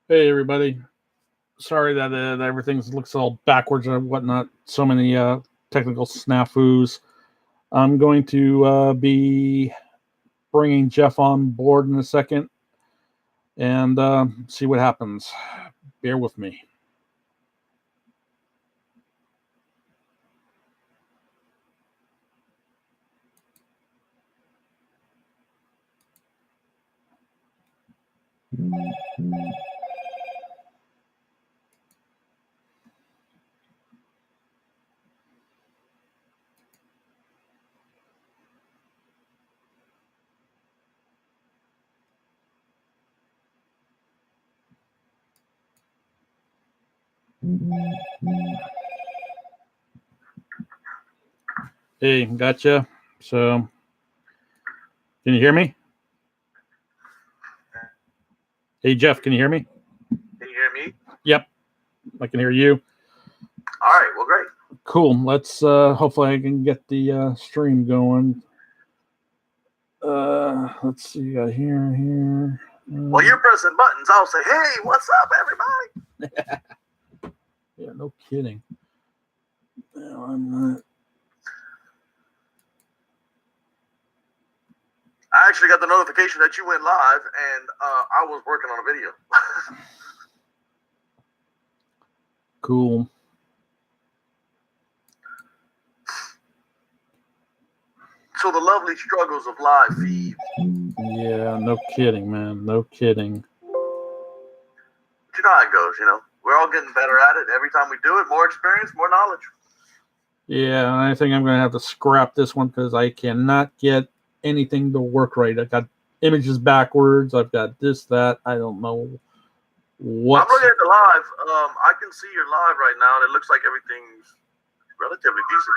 Hey everybody. Sorry that everything looks all backwards and whatnot. So many technical snafus. I'm going to be bringing Jeff on board in a second and see what happens. Bear with me. Hey, gotcha. So, can you hear me? Hey, Jeff, can you hear me? Can you hear me? Yep, I can hear you. All right, well, great. Cool. Let's hopefully I can get the stream going. Let's see. Here. While you're pressing buttons, I'll say, "Hey, what's up, everybody?" Yeah, no kidding. No, I'm not. I actually got the notification that you went live, and I was working on a video. Cool. So the lovely struggles of live feed. Yeah, no kidding, man. No kidding. But you know how it goes, We're all getting better at it. Every time we do it, more experience, more knowledge. Yeah, I think I'm going to have to scrap this one because I cannot get anything to work right. I've got images backwards. I've got this, that. I don't know what. I'm looking at the live. I can see your live right now, and it looks like everything's relatively decent.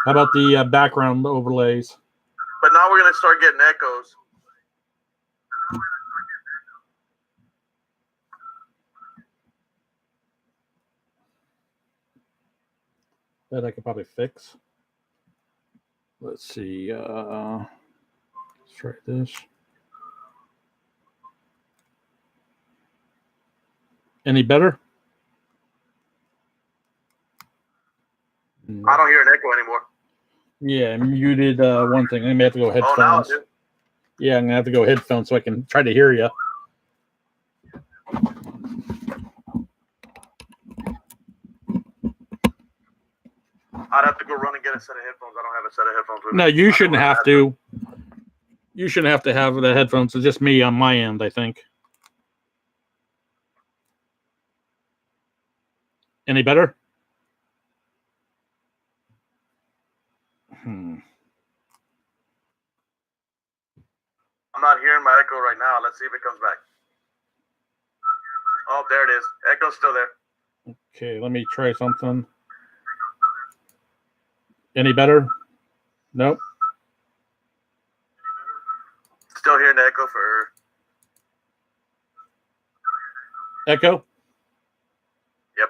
How about the background overlays? But now we're going to start getting echoes. That I could probably fix. Let's see. Let's try this. Any better? I don't hear an echo anymore. Yeah, I muted one thing. I may have to go headphones. Oh, now I do. Yeah, I'm going to have to go headphones so I can try to hear you. I'd have to go run and get a set of headphones. I don't have a set of headphones with me. No, you shouldn't have to. You shouldn't have to have the headphones. It's just me on my end, I think. Any better? I'm not hearing my echo right now. Let's see if it comes back. Oh, there it is. Echo's still there. Okay, let me try something. Any better? Nope. Still hearing the echo for... Echo? Yep.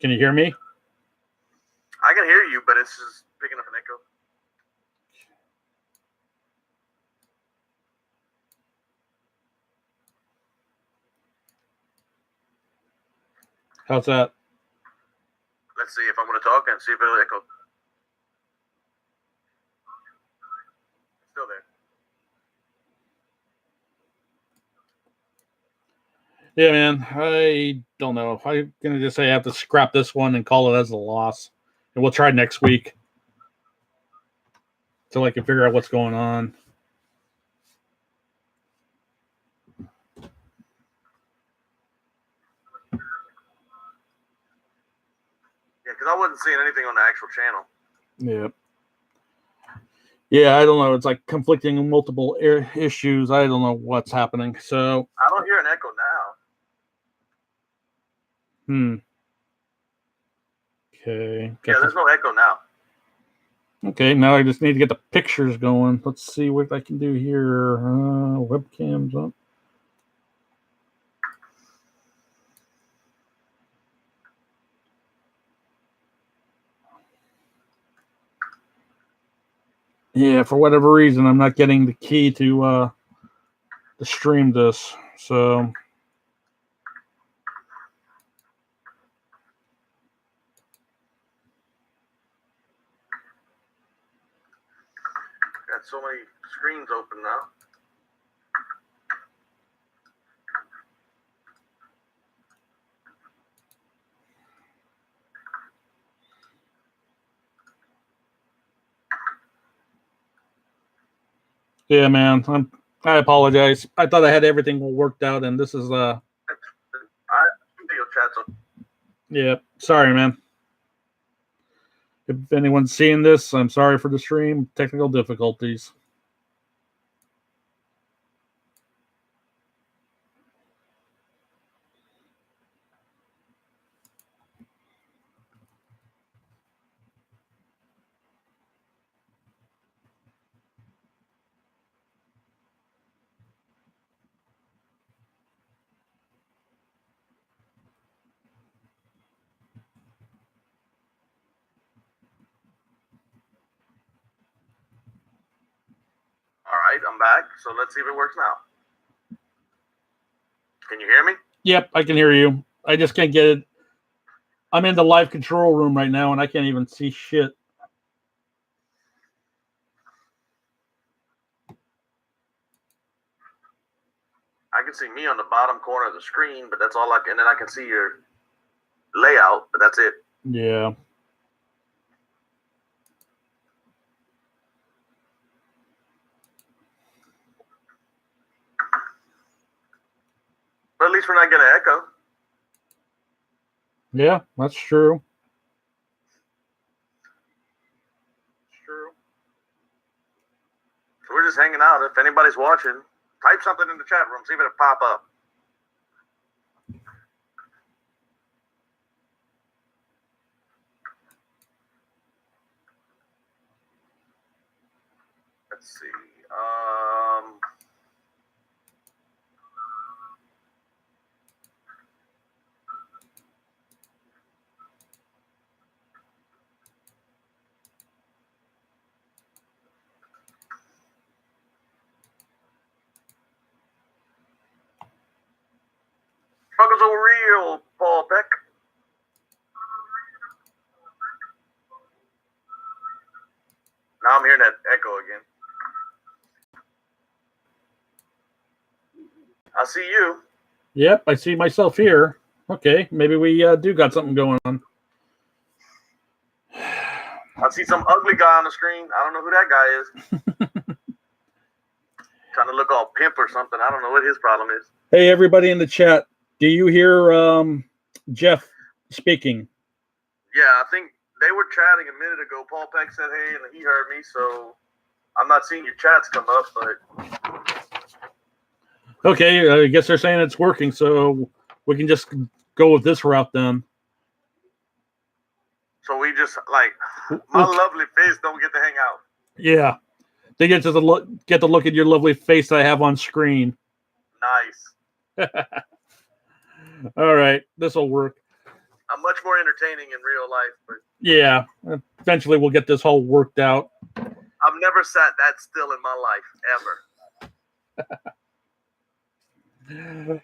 Can you hear me? I can hear you, but it's just picking up an echo. How's that? Let's see if I'm going to talk and see if it'll echo. Still there. Yeah, man. I don't know. I'm going to just say I have to scrap this one and call it as a loss. And we'll try next week until I can figure out what's going on. Yeah, because I wasn't seeing anything on the actual channel. Yeah. Yeah, I don't know. It's like conflicting multiple issues. I don't know what's happening. So I don't hear an echo now. Okay. Yeah, there's no echo now. Okay, now I just need to get the pictures going. Let's see what I can do here. Webcams up. Yeah, for whatever reason, I'm not getting the key to stream this. So got so many screens open now. yeah, man, I apologize. I thought I had everything worked out, and this is Video chats on. yeah. Sorry, man. If anyone's seeing this, I'm sorry for the stream. Technical difficulties. All right, I'm back. So let's see if it works now. Can you hear me? Yep, I can hear you. I just can't get it. I'm in the live control room right now, and I can't even see shit. I can see me on the bottom corner of the screen, but that's all I can. And then I can see your layout, but that's it. Yeah. But at least we're not getting an echo. Yeah, that's true. True. So we're just hanging out. If anybody's watching, type something in the chat room. See if it'll pop up. Let's see. Struggles are real, Paul Beck. Now I'm hearing that echo again. I see you. Yep, I see myself here. Okay, maybe we do got something going on. I see some ugly guy on the screen. I don't know who that guy is. Trying to look all pimp or something. I don't know what his problem is. Hey, everybody in the chat, do you hear Jeff speaking? Yeah, I think they were chatting a minute ago. Paul Peck said, hey, and he heard me, so I'm not seeing your chats come up, but... Okay, I guess they're saying it's working, so we can just go with this route then. So we just, like, my lovely face don't get to hang out. Yeah. They get to look at your lovely face that I have on screen. Nice. All right, this will work. I'm much more entertaining in real life, but yeah, eventually we'll get this all worked out. I've never sat that still in my life ever.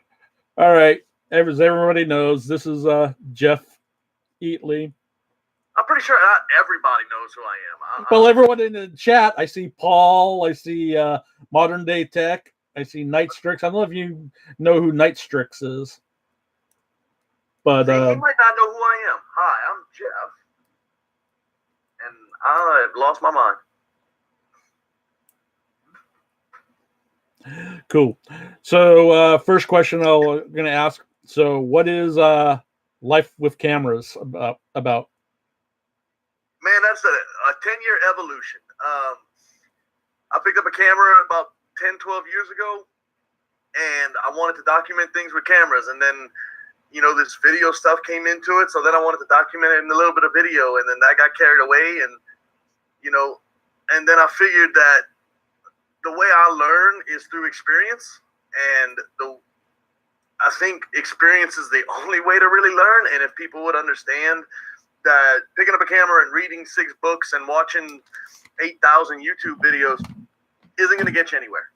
All right, as everybody knows, this is Jeff Eatley. I'm pretty sure not everybody knows who I am. Well, everyone in the chat, I see Paul, I see Modern Day Tech, I see Nightstrix. I don't know if you know who Nightstrix is. But you might not know who I am. Hi, I'm Jeff. And I have lost my mind. Cool. So first question I'm going to ask. So what is life with cameras about? Man, that's a 10-year evolution. I picked up a camera about 10, 12 years ago, and I wanted to document things with cameras. And then, you know, this video stuff came into it, so then I wanted to document it in a little bit of video, and then that got carried away. And, you know, and then I figured that the way I learn is through experience, and I think experience is the only way to really learn. And if people would understand that picking up a camera and reading 6 books and watching 8,000 YouTube videos isn't going to get you anywhere.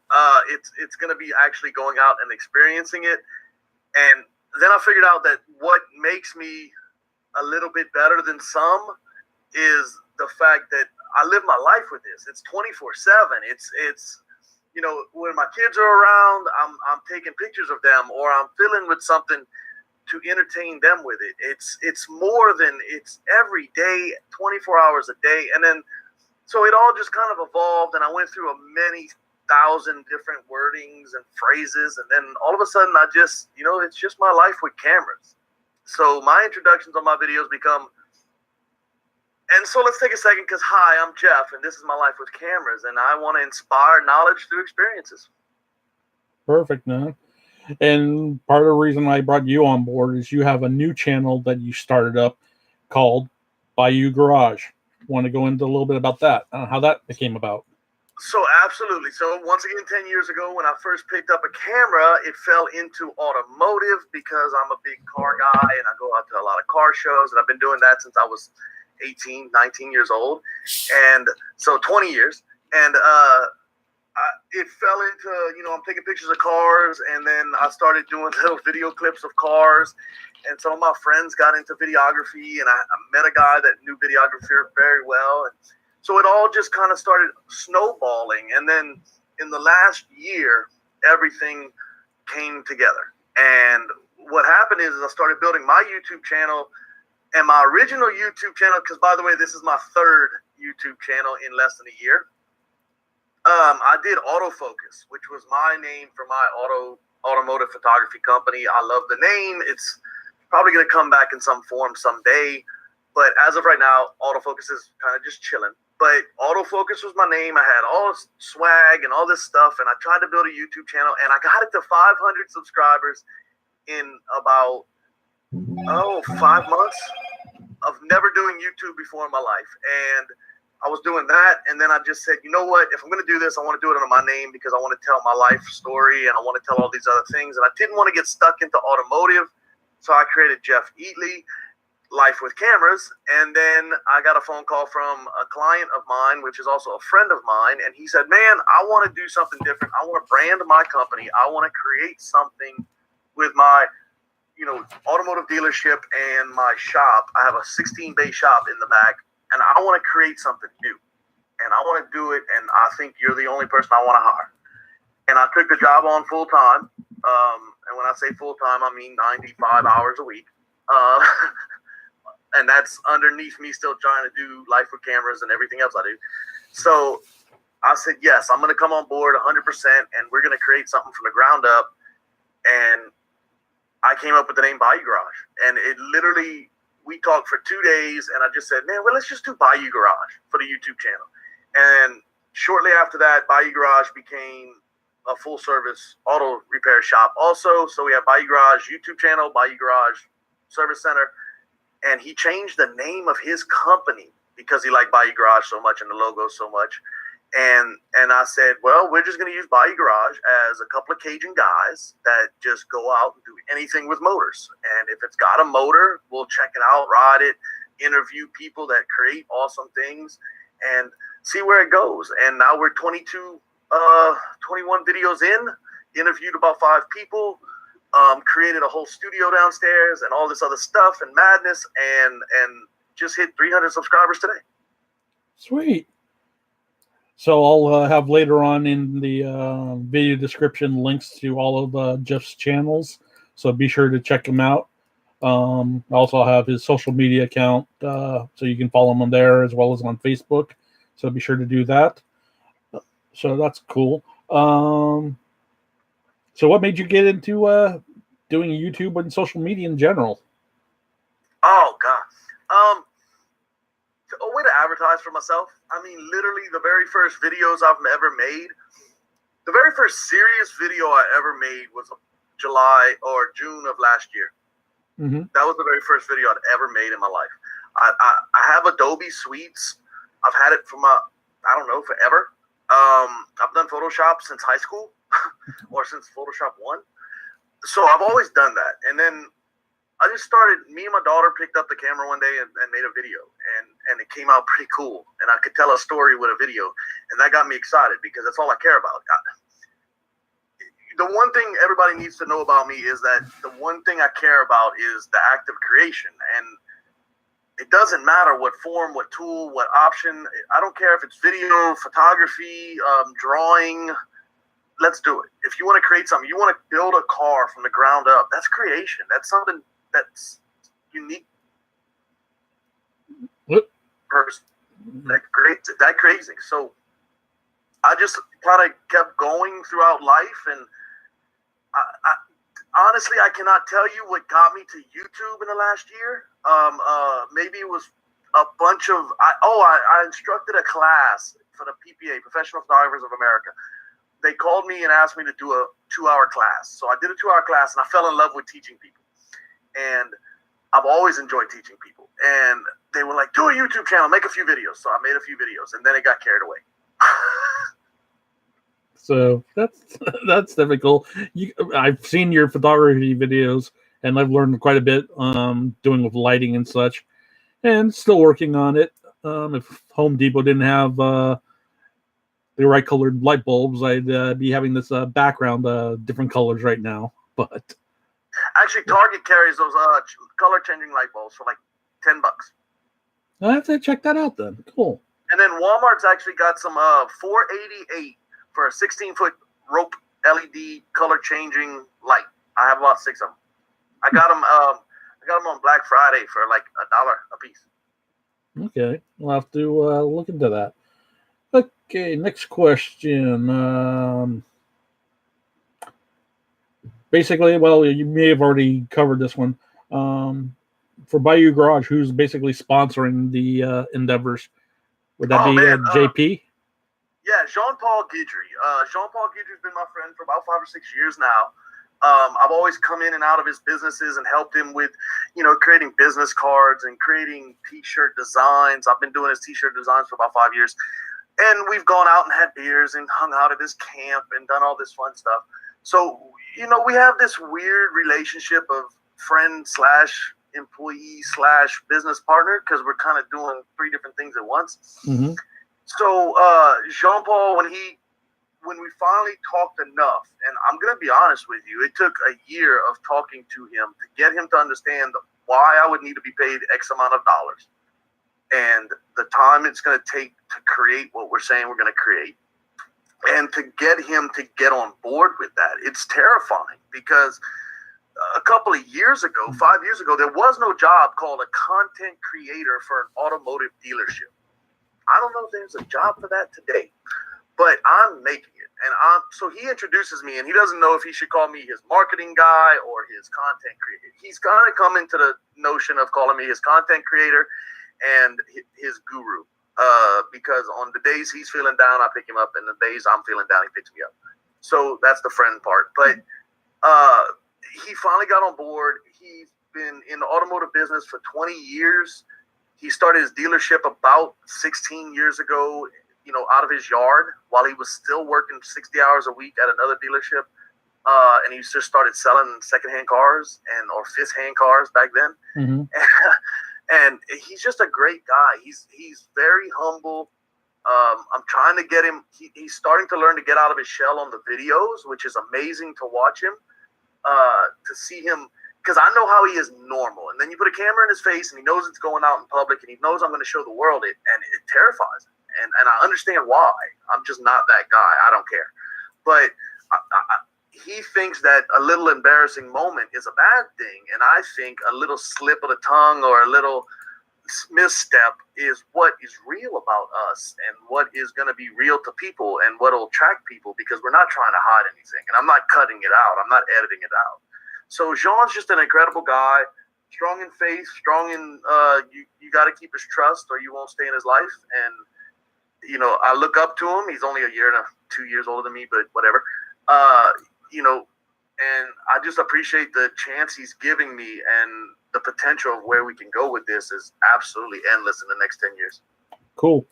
It's going to be actually going out and experiencing it. And then I figured out that what makes me a little bit better than some is the fact that I live my life with this. It's 24/7. It's you know, when my kids are around, I'm taking pictures of them, or I'm filling with something to entertain them with it. It's more than, it's every day, 24 hours a day. And then so it all just kind of evolved, and I went through a many thousand different wordings and phrases, and then all of a sudden I just, you know, it's just my life with cameras. So my introductions on my videos become, and so let's take a second, because hi, I'm Jeff, and this is my life with cameras, and I want to inspire knowledge through experiences. Perfect, man. And part of the reason I brought you on board is you have a new channel that you started up called Bayou Garage. Want to go into a little bit about that, how that came about? So absolutely. So once again, 10 years ago, when I first picked up a camera, it fell into automotive because I'm a big car guy and I go out to a lot of car shows, and I've been doing that since I was 18, 19 years old. And so 20 years. And it fell into, you know, I'm taking pictures of cars, and then I started doing little video clips of cars. And some of my friends got into videography, and I met a guy that knew videography very well. And so it all just kind of started snowballing. And then in the last year, everything came together. And what happened is I started building my YouTube channel, and my original YouTube channel, because by the way, this is my third YouTube channel in less than a year. I did autofocus, which was my name for my automotive photography company. I love the name. It's probably going to come back in some form someday. But as of right now, autofocus is kind of just chilling. But autofocus was my name. I had all this swag and all this stuff, and I tried to build a YouTube channel, and I got it to 500 subscribers in about 5 months of never doing YouTube before in my life. And I was doing that, and then I just said, you know what, if I'm going to do this, I want to do it under my name, because I want to tell my life story, and I want to tell all these other things, and I didn't want to get stuck into automotive. So I created Jeff Eatley, Life with Cameras. And then I got a phone call from a client of mine, which is also a friend of mine, and he said, man, I want to do something different. I want to brand my company. I want to create something with my, you know, automotive dealership and my shop. I have a 16-bay shop in the back, and I want to create something new, and I want to do it, and I think you're the only person I want to hire. And I took the job on full time, and when I say full time, I mean 95 hours a week, and that's underneath me still trying to do Life with Cameras and everything else I do. So I said, yes, I'm going to come on board 100%, and we're going to create something from the ground up. And I came up with the name Bayou Garage, and it literally, we talked for 2 days, and I just said, man, well, let's just do Bayou Garage for the YouTube channel. And shortly after that, Bayou Garage became a full-service auto repair shop also. So we have Bayou Garage YouTube channel, Bayou Garage Service Center, and he changed the name of his company because he liked Bayou Garage so much and the logo so much. And I said, well, we're just going to use Bayou Garage as a couple of Cajun guys that just go out and do anything with motors. And if it's got a motor, we'll check it out, ride it, interview people that create awesome things, and see where it goes. And now we're 21 videos in, interviewed about 5 people, created a whole studio downstairs and all this other stuff and madness, and just hit 300 subscribers today. Sweet. So I'll have later on in the video description links to all of Jeff's channels. So be sure to check him out. Also I'll have his social media account, so you can follow him on there as well as on Facebook. So be sure to do that. So that's cool. So what made you get into doing YouTube and social media in general? Oh, God. A way to advertise for myself. I mean, literally the very first videos I've ever made, the very first serious video I ever made was July or June of last year. Mm-hmm. That was the very first video I'd ever made in my life. I have Adobe Suites. I've had it for forever. I've done Photoshop since high school or since Photoshop 1. So I've always done that. And then I just started, me and my daughter picked up the camera one day and made a video, and it came out pretty cool. And I could tell a story with a video, and that got me excited because that's all I care about. the one thing everybody needs to know about me is that the one thing I care about is the act of creation. And it doesn't matter what form, what tool, what option. I don't care if it's video, photography, drawing. Let's do it. If you want to create something, you want to build a car from the ground up, that's creation. That's something that's unique. What? Person that crazy. So I just kind of kept going throughout life, and I honestly, I cannot tell you what got me to YouTube in the last year. Maybe it was a bunch of I instructed a class for the PPA, Professional Photographers of America. They called me and asked me to do a 2-hour class. So I did a 2-hour class, and I fell in love with teaching people. And I've always enjoyed teaching people. And they were like, do a YouTube channel, make a few videos. So I made a few videos, and then it got carried away. So that's difficult. I've seen your photography videos, and I've learned quite a bit doing with lighting and such, and still working on it. If Home Depot didn't have the right colored light bulbs, I'd be having this background different colors right now. But actually, Target carries those color changing light bulbs for like $10. I have to check that out then. Cool. And then Walmart's actually got some $488 for a 16-foot rope LED color changing light. I have about 6 of them. I got them. I got them on Black Friday for like $1 a piece. Okay, we'll have to look into that. Okay, next question. Basically, well, you may have already covered this one. For Bayou Garage, who's basically sponsoring the endeavors? Would that be JP? Yeah, Jean-Paul Guidry. Jean-Paul Guidry's been my friend for about 5 or 6 years now. I've always come in and out of his businesses and helped him with, creating business cards and creating T-shirt designs. I've been doing his T-shirt designs for about 5 years. And we've gone out and had beers and hung out at his camp and done all this fun stuff. So, we have this weird relationship of friend / employee / business partner, because we're kind of doing 3 different things at once. Mm-hmm. So Jean-Paul, when we finally talked enough, and I'm going to be honest with you, it took a year of talking to him to get him to understand why I would need to be paid X amount of dollars and the time it's going to take to create what we're saying we're going to create, and to get him to get on board with that. It's terrifying because a couple of years ago, 5 years ago, there was no job called a content creator for an automotive dealership. I don't know if there's a job for that today, but I'm making it. And so he introduces me, and he doesn't know if he should call me his marketing guy or his content creator. He's kind of come into the notion of calling me his content creator and his guru, because on the days he's feeling down, I pick him up, and the days I'm feeling down, he picks me up. So that's the friend part. But he finally got on board. He's been in the automotive business for 20 years. He started his dealership about 16 years ago, out of his yard while he was still working 60 hours a week at another dealership. And he just started selling secondhand cars or fifth-hand cars back then. Mm-hmm. And he's just a great guy. He's very humble. I'm trying to get him. He's starting to learn to get out of his shell on the videos, which is amazing to watch him, to see him. Because I know how he is normal. And then you put a camera in his face, and he knows it's going out in public, and he knows I'm going to show the world it, and it terrifies him. And I understand why. I'm just not that guy. I don't care. But he thinks that a little embarrassing moment is a bad thing. And I think a little slip of the tongue or a little misstep is what is real about us and what is going to be real to people and what will attract people, because we're not trying to hide anything. And I'm not cutting it out. I'm not editing it out. So Jean's just an incredible guy, strong in faith, strong in you got to keep his trust or you won't stay in his life. And, I look up to him. He's only a year and 2 years older than me, but whatever. And I just appreciate the chance he's giving me, and the potential of where we can go with this is absolutely endless in the next 10 years. Cool.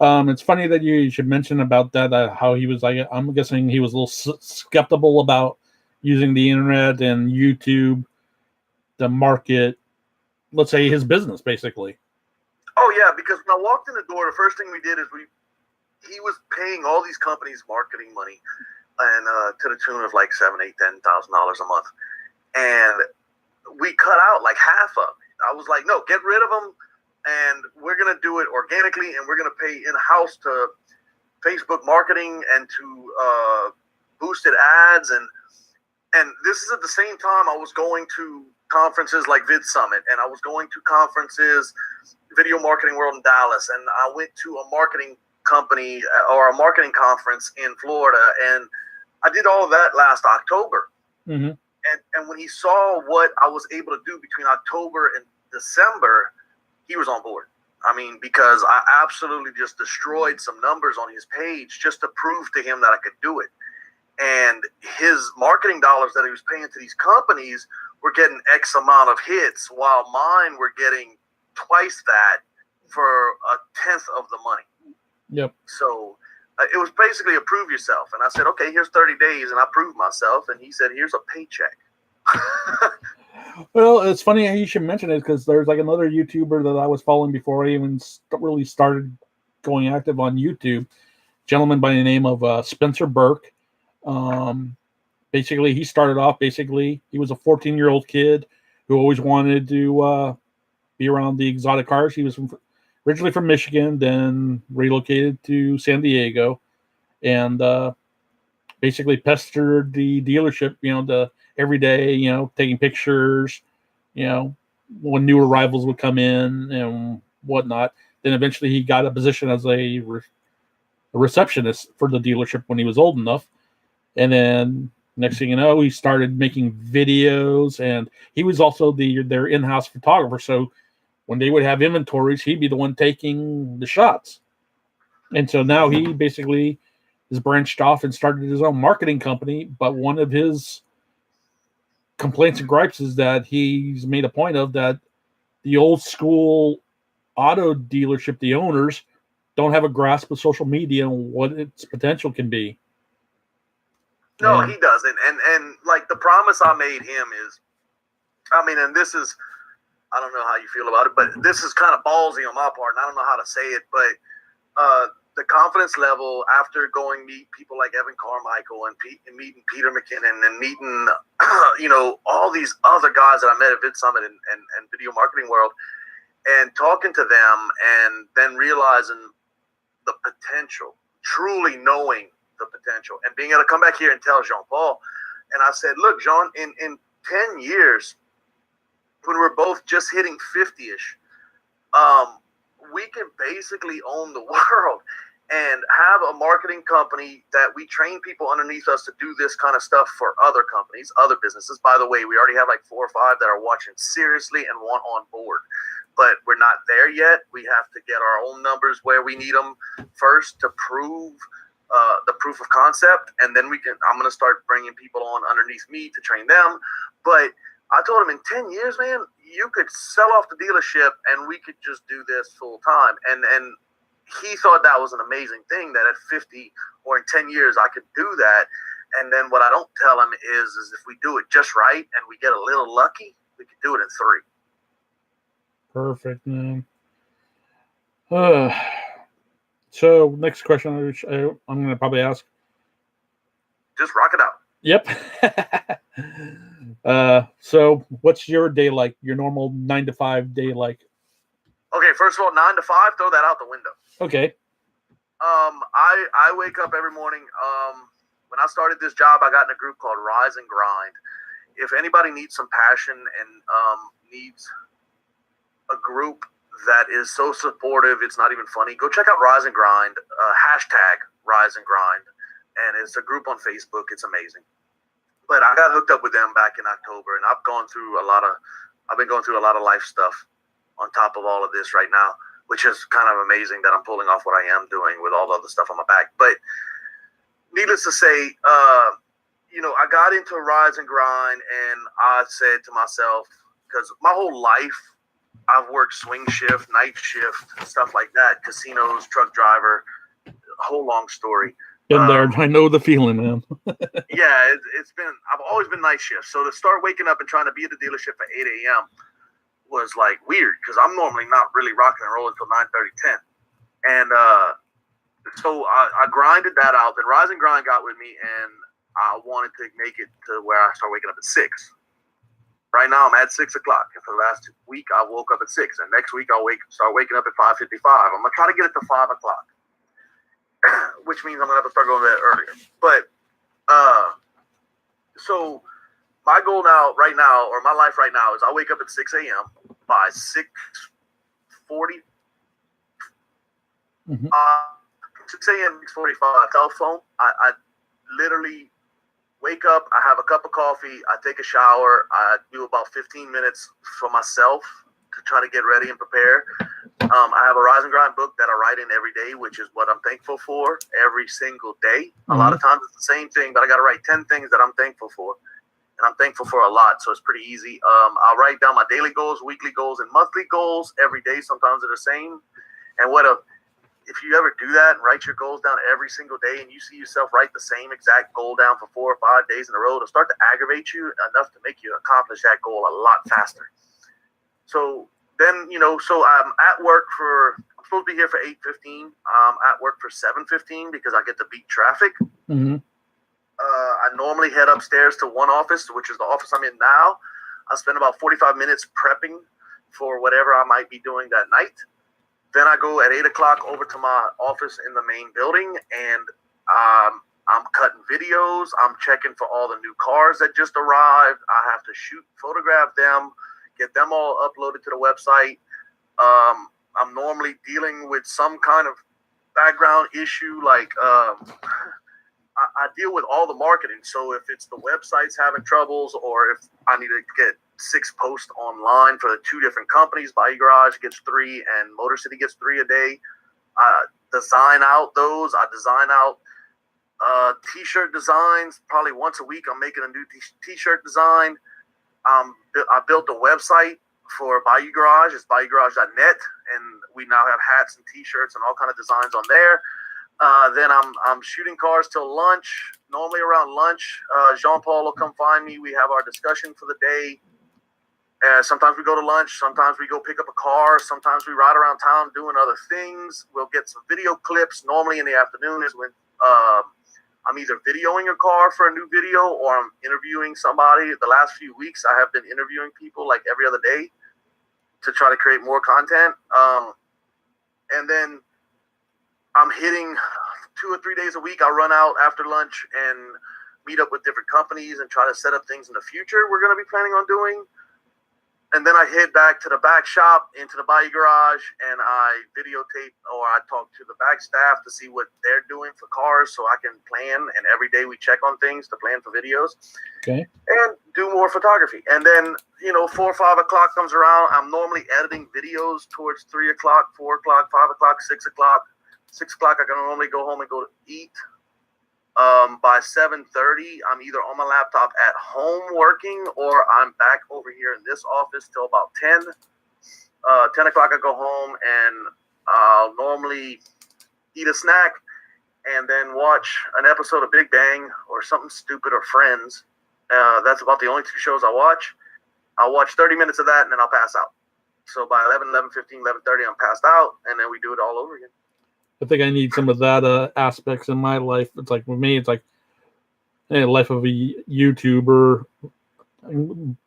It's funny that you should mention about that, how he was like, I'm guessing he was a little skeptical about using the internet and YouTube to market, let's say, his business, basically. Oh, yeah, because when I walked in the door, the first thing we did is he was paying all these companies marketing money and to the tune of like $7,000, $8,000, $10,000 a month. And we cut out like half of it. I was like, no, get rid of them, and we're gonna do it organically, and we're gonna pay in-house to Facebook marketing and to boosted ads, and this is at the same time I was going to conferences like Vid Summit, and I was going to conferences, Video Marketing World in Dallas, and I went to a marketing company or a marketing conference in Florida, and I did all of that last October. Mm-hmm. And when he saw what I was able to do between October and December, he was on board. I mean, because I absolutely just destroyed some numbers on his page just to prove to him that I could do it. And his marketing dollars that he was paying to these companies were getting X amount of hits, while mine were getting twice that for a tenth of the money. Yep. So it was basically a prove yourself. And I said, okay, here's 30 days. And I proved myself. And he said, here's a paycheck. Well, it's funny how you should mention it, because there's like another YouTuber that I was following before I even really started going active on YouTube. Gentleman by the name of Spencer Burke. Basically, he started off, he was a 14-year-old kid who always wanted to be around the exotic cars. He was originally from Michigan, then relocated to San Diego, and basically pestered the dealership, every day, taking pictures, when new arrivals would come in and whatnot. Then eventually he got a position as a receptionist for the dealership when he was old enough. And then next thing you know, he started making videos, and he was also their in-house photographer. So when they would have inventories, he'd be the one taking the shots. And so now he basically is branched off and started his own marketing company. But one of his complaints and gripes is that he's made a point of that the old school auto dealership, the owners, don't have a grasp of social media and what its potential can be. No, he doesn't. And like the promise I made him is, I mean, and this is, I don't know how you feel about it, but this is kind of ballsy on my part, and I don't know how to say it, but the confidence level after going meet people like Evan Carmichael and meeting Peter McKinnon and meeting, all these other guys that I met at Vid Summit and Video Marketing World, and talking to them and then realizing the potential, truly knowing the potential, and being able to come back here and tell Jean-Paul. And I said, look, Jean, in 10 years, when we're both just hitting 50-ish, we can basically own the world and have a marketing company that we train people underneath us to do this kind of stuff for other companies, other businesses. By the way, we already have like 4 or 5 that are watching seriously and want on board, but we're not there yet. We have to get our own numbers where we need them first to prove the proof of concept, and then I'm going to start bringing people on underneath me to train them. But I told him, in 10 years, man, you could sell off the dealership and we could just do this full time. And he thought that was an amazing thing, that at 50 or in 10 years I could do that. And then what I don't tell him is if we do it just right and we get a little lucky, we could do it in 3. Perfect, man. So next question I'm going to probably ask. Just rock it out. Yep. So what's your day like? Your normal 9 to 5 day like? Okay, first of all, 9 to 5, throw that out the window. Okay. I wake up every morning. When I started this job, I got in a group called Rise and Grind. If anybody needs some passion and needs a group that is so supportive, it's not even funny, go check out Rise and Grind, hashtag Rise and Grind. And it's a group on Facebook. It's amazing. But I got hooked up with them back in October, and I've been going through a lot of life stuff on top of all of this right now, which is kind of amazing that I'm pulling off what I am doing with all the other stuff on my back. But needless to say, I got into Rise and Grind, and I said to myself, because my whole life I've worked swing shift, night shift, stuff like that, casinos, truck driver, whole long story. Been there. I know the feeling, man. Yeah, I've always been night shift. So to start waking up and trying to be at the dealership at 8 a.m. was like weird, because I'm normally not really rocking and rolling until 9:30, 10. And so I grinded that out. Then Rise and Grind got with me, and I wanted to make it to where I start waking up at 6. Right now, I'm at 6 o'clock. And for the last week, I woke up at 6. And next week, I'll start waking up at 5:55. I'm going to try to get it to 5 o'clock, which means I'm going to have to start going to bed earlier. But, so my goal now, right now, or my life right now, is I wake up at 6 a.m. by 6:40. 6 a.m., 6:45, telephone. I literally wake up, I have a cup of coffee, I take a shower, I do about 15 minutes for myself to try to get ready and prepare. I have a Rise and Grind book that I write in every day, which is what I'm thankful for every single day. A lot of times it's the same thing, but I got to write 10 things that I'm thankful for. And I'm thankful for a lot, so it's pretty easy. I'll write down my daily goals, weekly goals, and monthly goals every day. Sometimes they're the same. And if you ever do that and write your goals down every single day and you see yourself write the same exact goal down for 4 or 5 days in a row, it'll start to aggravate you enough to make you accomplish that goal a lot faster. So then, so I'm at work I'm supposed to be here for 8:15. I'm at work for 7:15 because I get to beat traffic. I normally head upstairs to one office, which is the office I'm in now. I spend about 45 minutes prepping for whatever I might be doing that night. Then I go at 8 o'clock over to my office in the main building, and I'm cutting videos. I'm checking for all the new cars that just arrived. I have to photograph them, get them all uploaded to the website. I'm normally dealing with some kind of background issue, like I deal with all the marketing. So if it's the website's having troubles, or if I need to get 6 posts online for the 2 different companies, Bayou Garage gets 3 and Motor City gets 3 a day. I design out those. I design out t-shirt designs. Probably once a week I'm making a new t-shirt design. I built a website for Bayou Garage. It's BayouGarage.net, and we now have hats and t-shirts and all kind of designs on there. Then I'm shooting cars till lunch. Normally around lunch, Jean-Paul will come find me. We have our discussion for the day. Sometimes we go to lunch. Sometimes we go pick up a car. Sometimes we ride around town doing other things. We'll get some video clips. Normally in the afternoon is when I'm either videoing a car for a new video or I'm interviewing somebody. The last few weeks I have been interviewing people like every other day to try to create more content. And then I'm hitting 2 or 3 days a week. I'll run out after lunch and meet up with different companies and try to set up things in the future we're going to be planning on doing. And then I head back to the back shop into the Bayou Garage, and I videotape, or I talk to the back staff to see what they're doing for cars so I can plan. And every day we check on things to plan for videos. Okay. And do more photography. And then, 4 or 5 o'clock comes around. I'm normally editing videos towards 3 o'clock, 4 o'clock, 5 o'clock, 6 o'clock. 6 o'clock, I can normally go home and go to eat. By 7:30, I'm either on my laptop at home working, or I'm back over here in this office till about 10. 10 o'clock, I go home, and I'll normally eat a snack and then watch an episode of Big Bang or something stupid, or Friends. That's about the only 2 shows I watch. I'll watch 30 minutes of that, and then I'll pass out. So by 11, 11:15, 11:30, I'm passed out, and then we do it all over again. I think I need some of that aspects in my life. It's like, with me, it's like, hey, life of a YouTuber.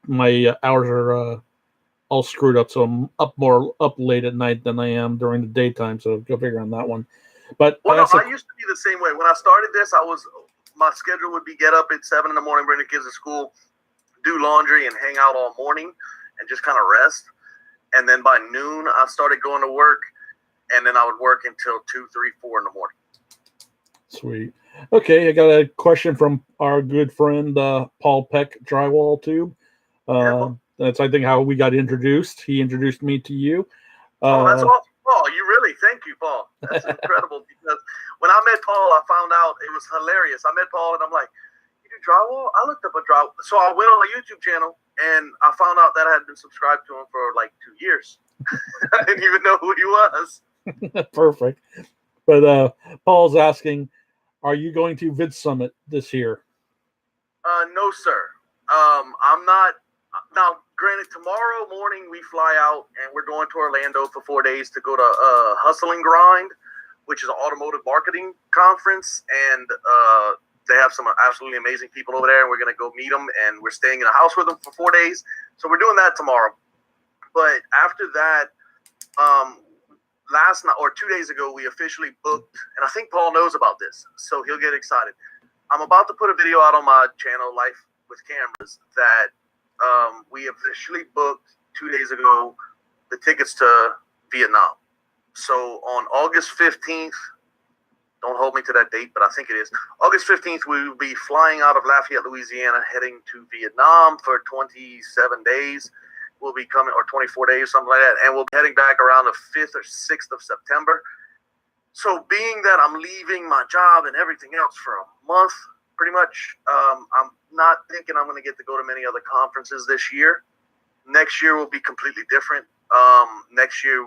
My hours are all screwed up, so I'm up late at night than I am during the daytime. So go figure on that one. But I used to be the same way. When I started this, my schedule would be get up at 7 in the morning, bring the kids to school, do laundry, and hang out all morning, and just kind of rest. And then by noon, I started going to work. And then I would work until 2, 3, 4 in the morning. Sweet. Okay, I got a question from our good friend Paul Peck, Drywall Tube. That's, I think, how we got introduced. He introduced me to you. That's awesome, Paul. Thank you, Paul. That's incredible, because when I met Paul, I found out it was hilarious. I met Paul, and I'm like, "You do drywall?" I looked up a drywall. So I went on a YouTube channel, and I found out that I had been subscribed to him for like 2 years. I didn't even know who he was. Perfect. But Paul's asking, are you going to Vid Summit this year? No, sir. I'm not. Now, granted, tomorrow morning we fly out and we're going to Orlando for 4 days to go to Hustle and Grind, which is an automotive marketing conference. And they have some absolutely amazing people over there, and we're going to go meet them, and we're staying in a house with them for 4 days. So we're doing that tomorrow. But after that, last night or 2 days ago, we officially booked, and I think Paul knows about this, so he'll get excited. I'm about to put a video out on my channel, Life with Cameras, that we officially booked 2 days ago the tickets to Vietnam. So on August 15th, don't hold me to that date, but I think it is. August 15th, we will be flying out of Lafayette, Louisiana, heading to Vietnam for 27 days. We'll be coming, or 24 days, something like that, and we'll be heading back around the 5th or 6th of September. So being that I'm leaving my job and everything else for a month, pretty much, I'm not thinking I'm going to get to go to many other conferences this year. Next year will be completely different. Next year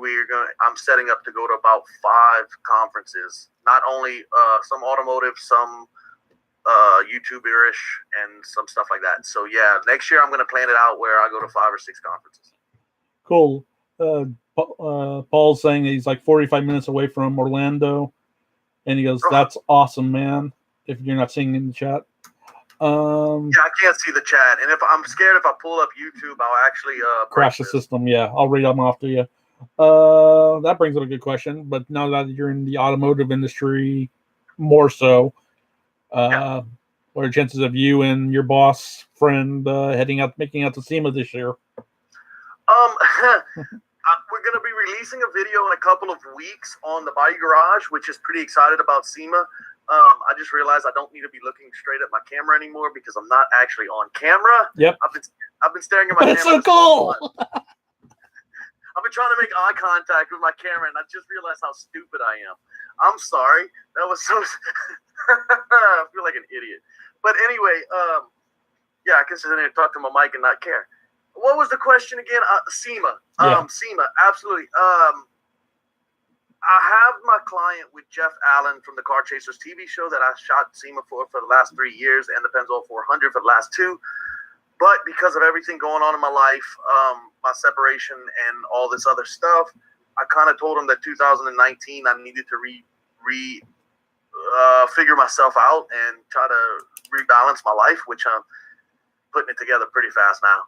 I'm setting up to go to about 5 conferences, not only some automotive, some YouTuber-ish, and some stuff like that. So yeah, next year I'm going to plan it out where I go to 5 or 6 conferences. Cool. Paul's saying that he's like 45 minutes away from Orlando, and he goes, "That's awesome, man." If you're not seeing in the chat, yeah, I can't see the chat, and if I'm scared, if I pull up YouTube, I'll actually crash the system. Yeah, I'll read them off to you. That brings up a good question. But now that you're in the automotive industry, more so, what are chances of you and your boss friend making out to SEMA this year? We're going to be releasing a video in a couple of weeks on the Bayou Garage, which is pretty excited about SEMA. I just realized I don't need to be looking straight at my camera anymore because I'm not actually on camera. Yep. I've been staring at my camera. That's so cool. I've been trying to make eye contact with my camera, and I just realized how stupid I am. I'm sorry. That was so... I feel like an idiot. But anyway, yeah, I can sit there and talk to my mic and not care. What was the question again? SEMA. SEMA, absolutely. I have my client with Jeff Allen from the Car Chasers TV show that I shot SEMA for the last 3 years, and the Pennzoil 400 for the last 2. But because of everything going on in my life, my separation and all this other stuff, I kind of told him that 2019 I needed to figure myself out and try to rebalance my life, which I'm putting it together pretty fast now.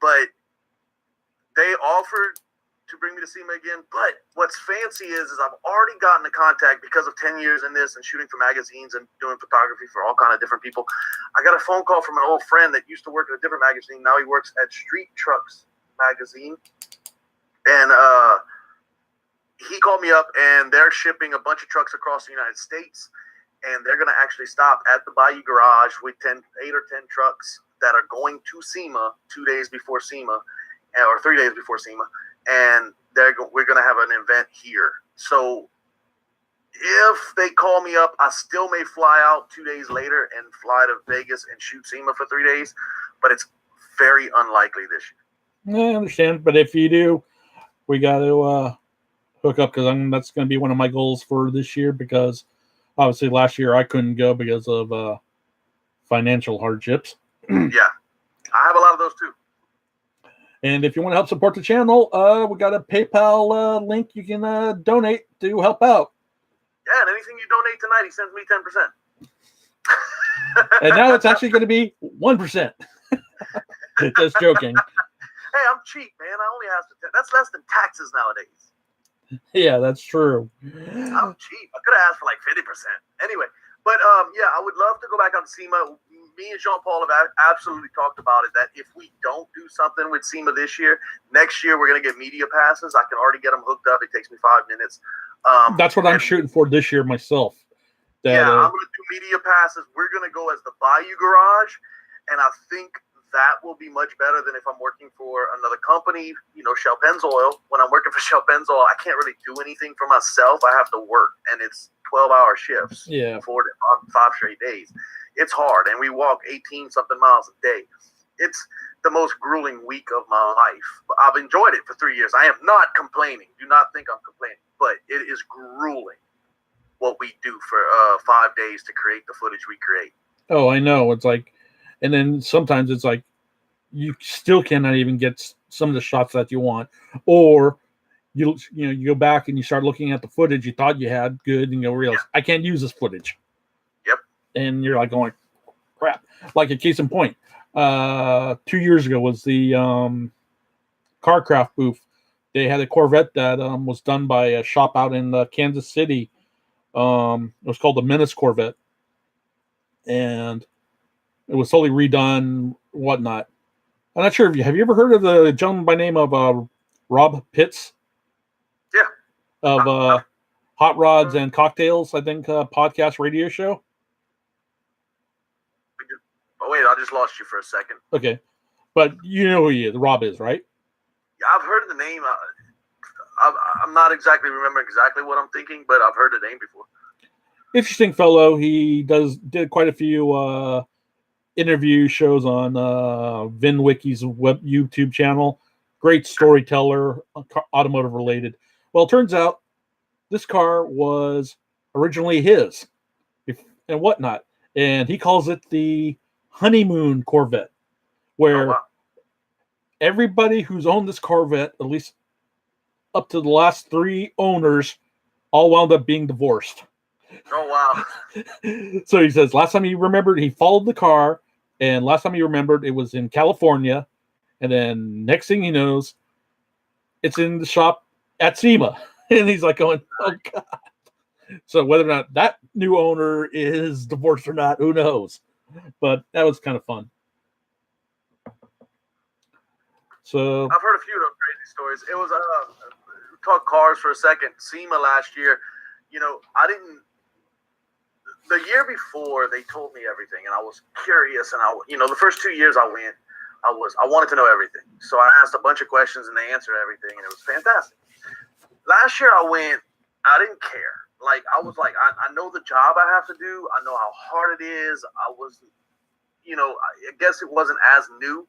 But they offered to bring me to SEMA again. But what's fancy is I've already gotten in contact because of 10 years in this and shooting for magazines and doing photography for all kind of different people. I got a phone call from an old friend that used to work at a different magazine. Now he works at Street Trucks magazine. And he called me up, and they're shipping a bunch of trucks across the United States. And they're going to actually stop at the Bayou Garage with 8 or 10 trucks that are going to SEMA 2 days before SEMA, or 3 days before SEMA. And we're going to have an event here. So if they call me up, I still may fly out 2 days later and fly to Vegas and shoot SEMA for 3 days. But it's very unlikely this year. I understand. But if you do, we got to hook up, because that's going to be one of my goals for this year, because obviously last year I couldn't go because of financial hardships. Yeah, I have a lot of those too. And if you want to help support the channel, we got a PayPal link you can donate to help out. Yeah, and anything you donate tonight, he sends me 10%. And now it's actually going to be 1%. Just joking. Hey, I'm cheap, man. I only have to. That's less than taxes nowadays. Yeah, that's true. I'm cheap. I could have asked for like 50%. Anyway, but yeah, I would love to go back on SEMA. Me and Jean-Paul have absolutely talked about it, that if we don't do something with SEMA this year, next year we're going to get media passes. I can already get them hooked up. It takes me 5 minutes. That's what I'm shooting for this year myself. Yeah, I'm going to do media passes. We're going to go as the Bayou Garage, and I think that will be much better than if I'm working for another company, Shell Pennzoil. When I'm working for Shell Pennzoil, I can't really do anything for myself. I have to work, and it's 12-hour shifts, 4 to 5 straight days. It's hard, and we walk 18-something miles a day. It's the most grueling week of my life. But I've enjoyed it for 3 years. I am not complaining. Do not think I'm complaining. But it is grueling what we do for 5 days to create the footage we create. Oh, I know. It's like, and then sometimes it's like you still cannot even get some of the shots that you want, or you go back and you start looking at the footage you thought you had good, and you'll realize I can't use this footage. Yep. and you're like going, crap. Like a case in point, 2 years ago was the CarCraft booth. They had a Corvette that was done by a shop out in Kansas City. It was called the Menace Corvette, and it was totally redone, whatnot. I'm not sure if have you ever heard of the gentleman by name of Rob Pitts? Yeah. Of Hot Rods and Cocktails, I think, podcast radio show. Oh wait, I just lost you for a second. Okay, but you know who he is. Rob is, right? Yeah, I've heard the name. I'm not exactly remembering exactly what I'm thinking, but I've heard the name before. Interesting fellow. He did quite a few interview shows on VinWiki's web YouTube channel. Great storyteller, automotive related. Well, it turns out this car was originally his and whatnot, and he calls it the honeymoon Corvette, where everybody who's owned this Corvette, at least up to the last 3 owners, all wound up being divorced. Oh, wow. So he says last time he remembered, he followed the car, and last time he remembered, it was in California, and then next thing he knows, it's in the shop at SEMA. And he's like going, oh, God. So whether or not that new owner is divorced or not, who knows? But that was kind of fun. So I've heard a few of those crazy stories. It was talk cars for a second. SEMA last year, the year before they told me everything, and I was curious. And the first 2 years I went, I wanted to know everything. So I asked a bunch of questions, and they answered everything, and it was fantastic. Last year I went, I didn't care. Like, I was like, I know the job I have to do. I know how hard it is. I was, I guess it wasn't as new.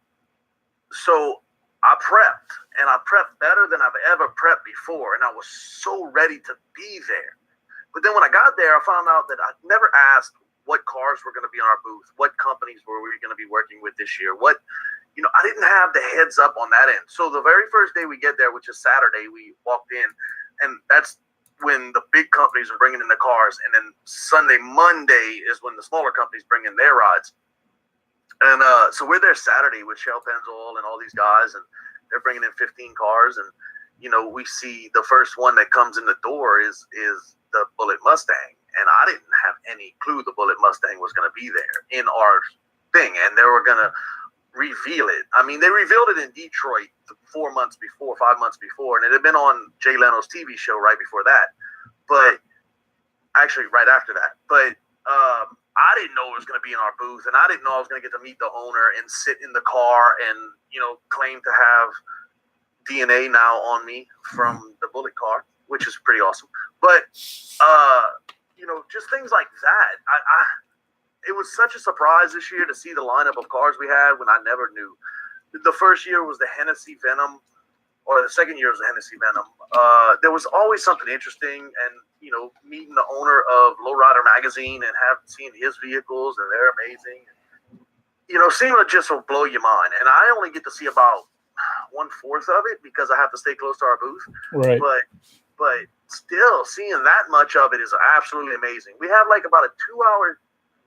So I prepped, and I prepped better than I've ever prepped before. And I was so ready to be there. But then when I got there, I found out that I never asked what cars were going to be on our booth, what companies were we going to be working with this year, I didn't have the heads up on that end. So the very first day we get there, which is Saturday, we walked in, and that's when the big companies are bringing in the cars. And then Monday is when the smaller companies bring in their rides. And so we're there Saturday with Shell Pennzoil and all these guys, and they're bringing in 15 cars. And, we see the first one that comes in the door is the Bullitt Mustang. And I didn't have any clue the Bullitt Mustang was going to be there in our thing, and they were going to reveal it. I mean, they revealed it in Detroit 5 months before, and it had been on Jay Leno's TV show right before that. But actually, right after that. But I didn't know it was going to be in our booth, and I didn't know I was going to get to meet the owner and sit in the car and, claim to have DNA now on me from the Bullitt car, which is pretty awesome. But, just things like that. It was such a surprise this year to see the lineup of cars we had when I never knew. The first year was the Hennessy Venom, or the second year was the Hennessy Venom. There was always something interesting, and, meeting the owner of Lowrider Magazine and seeing his vehicles, and they're amazing. SEMA just will blow your mind. And I only get to see about 1/4 of it because I have to stay close to our booth. Right. But still, seeing that much of it is absolutely amazing. We have like about a 2-hour,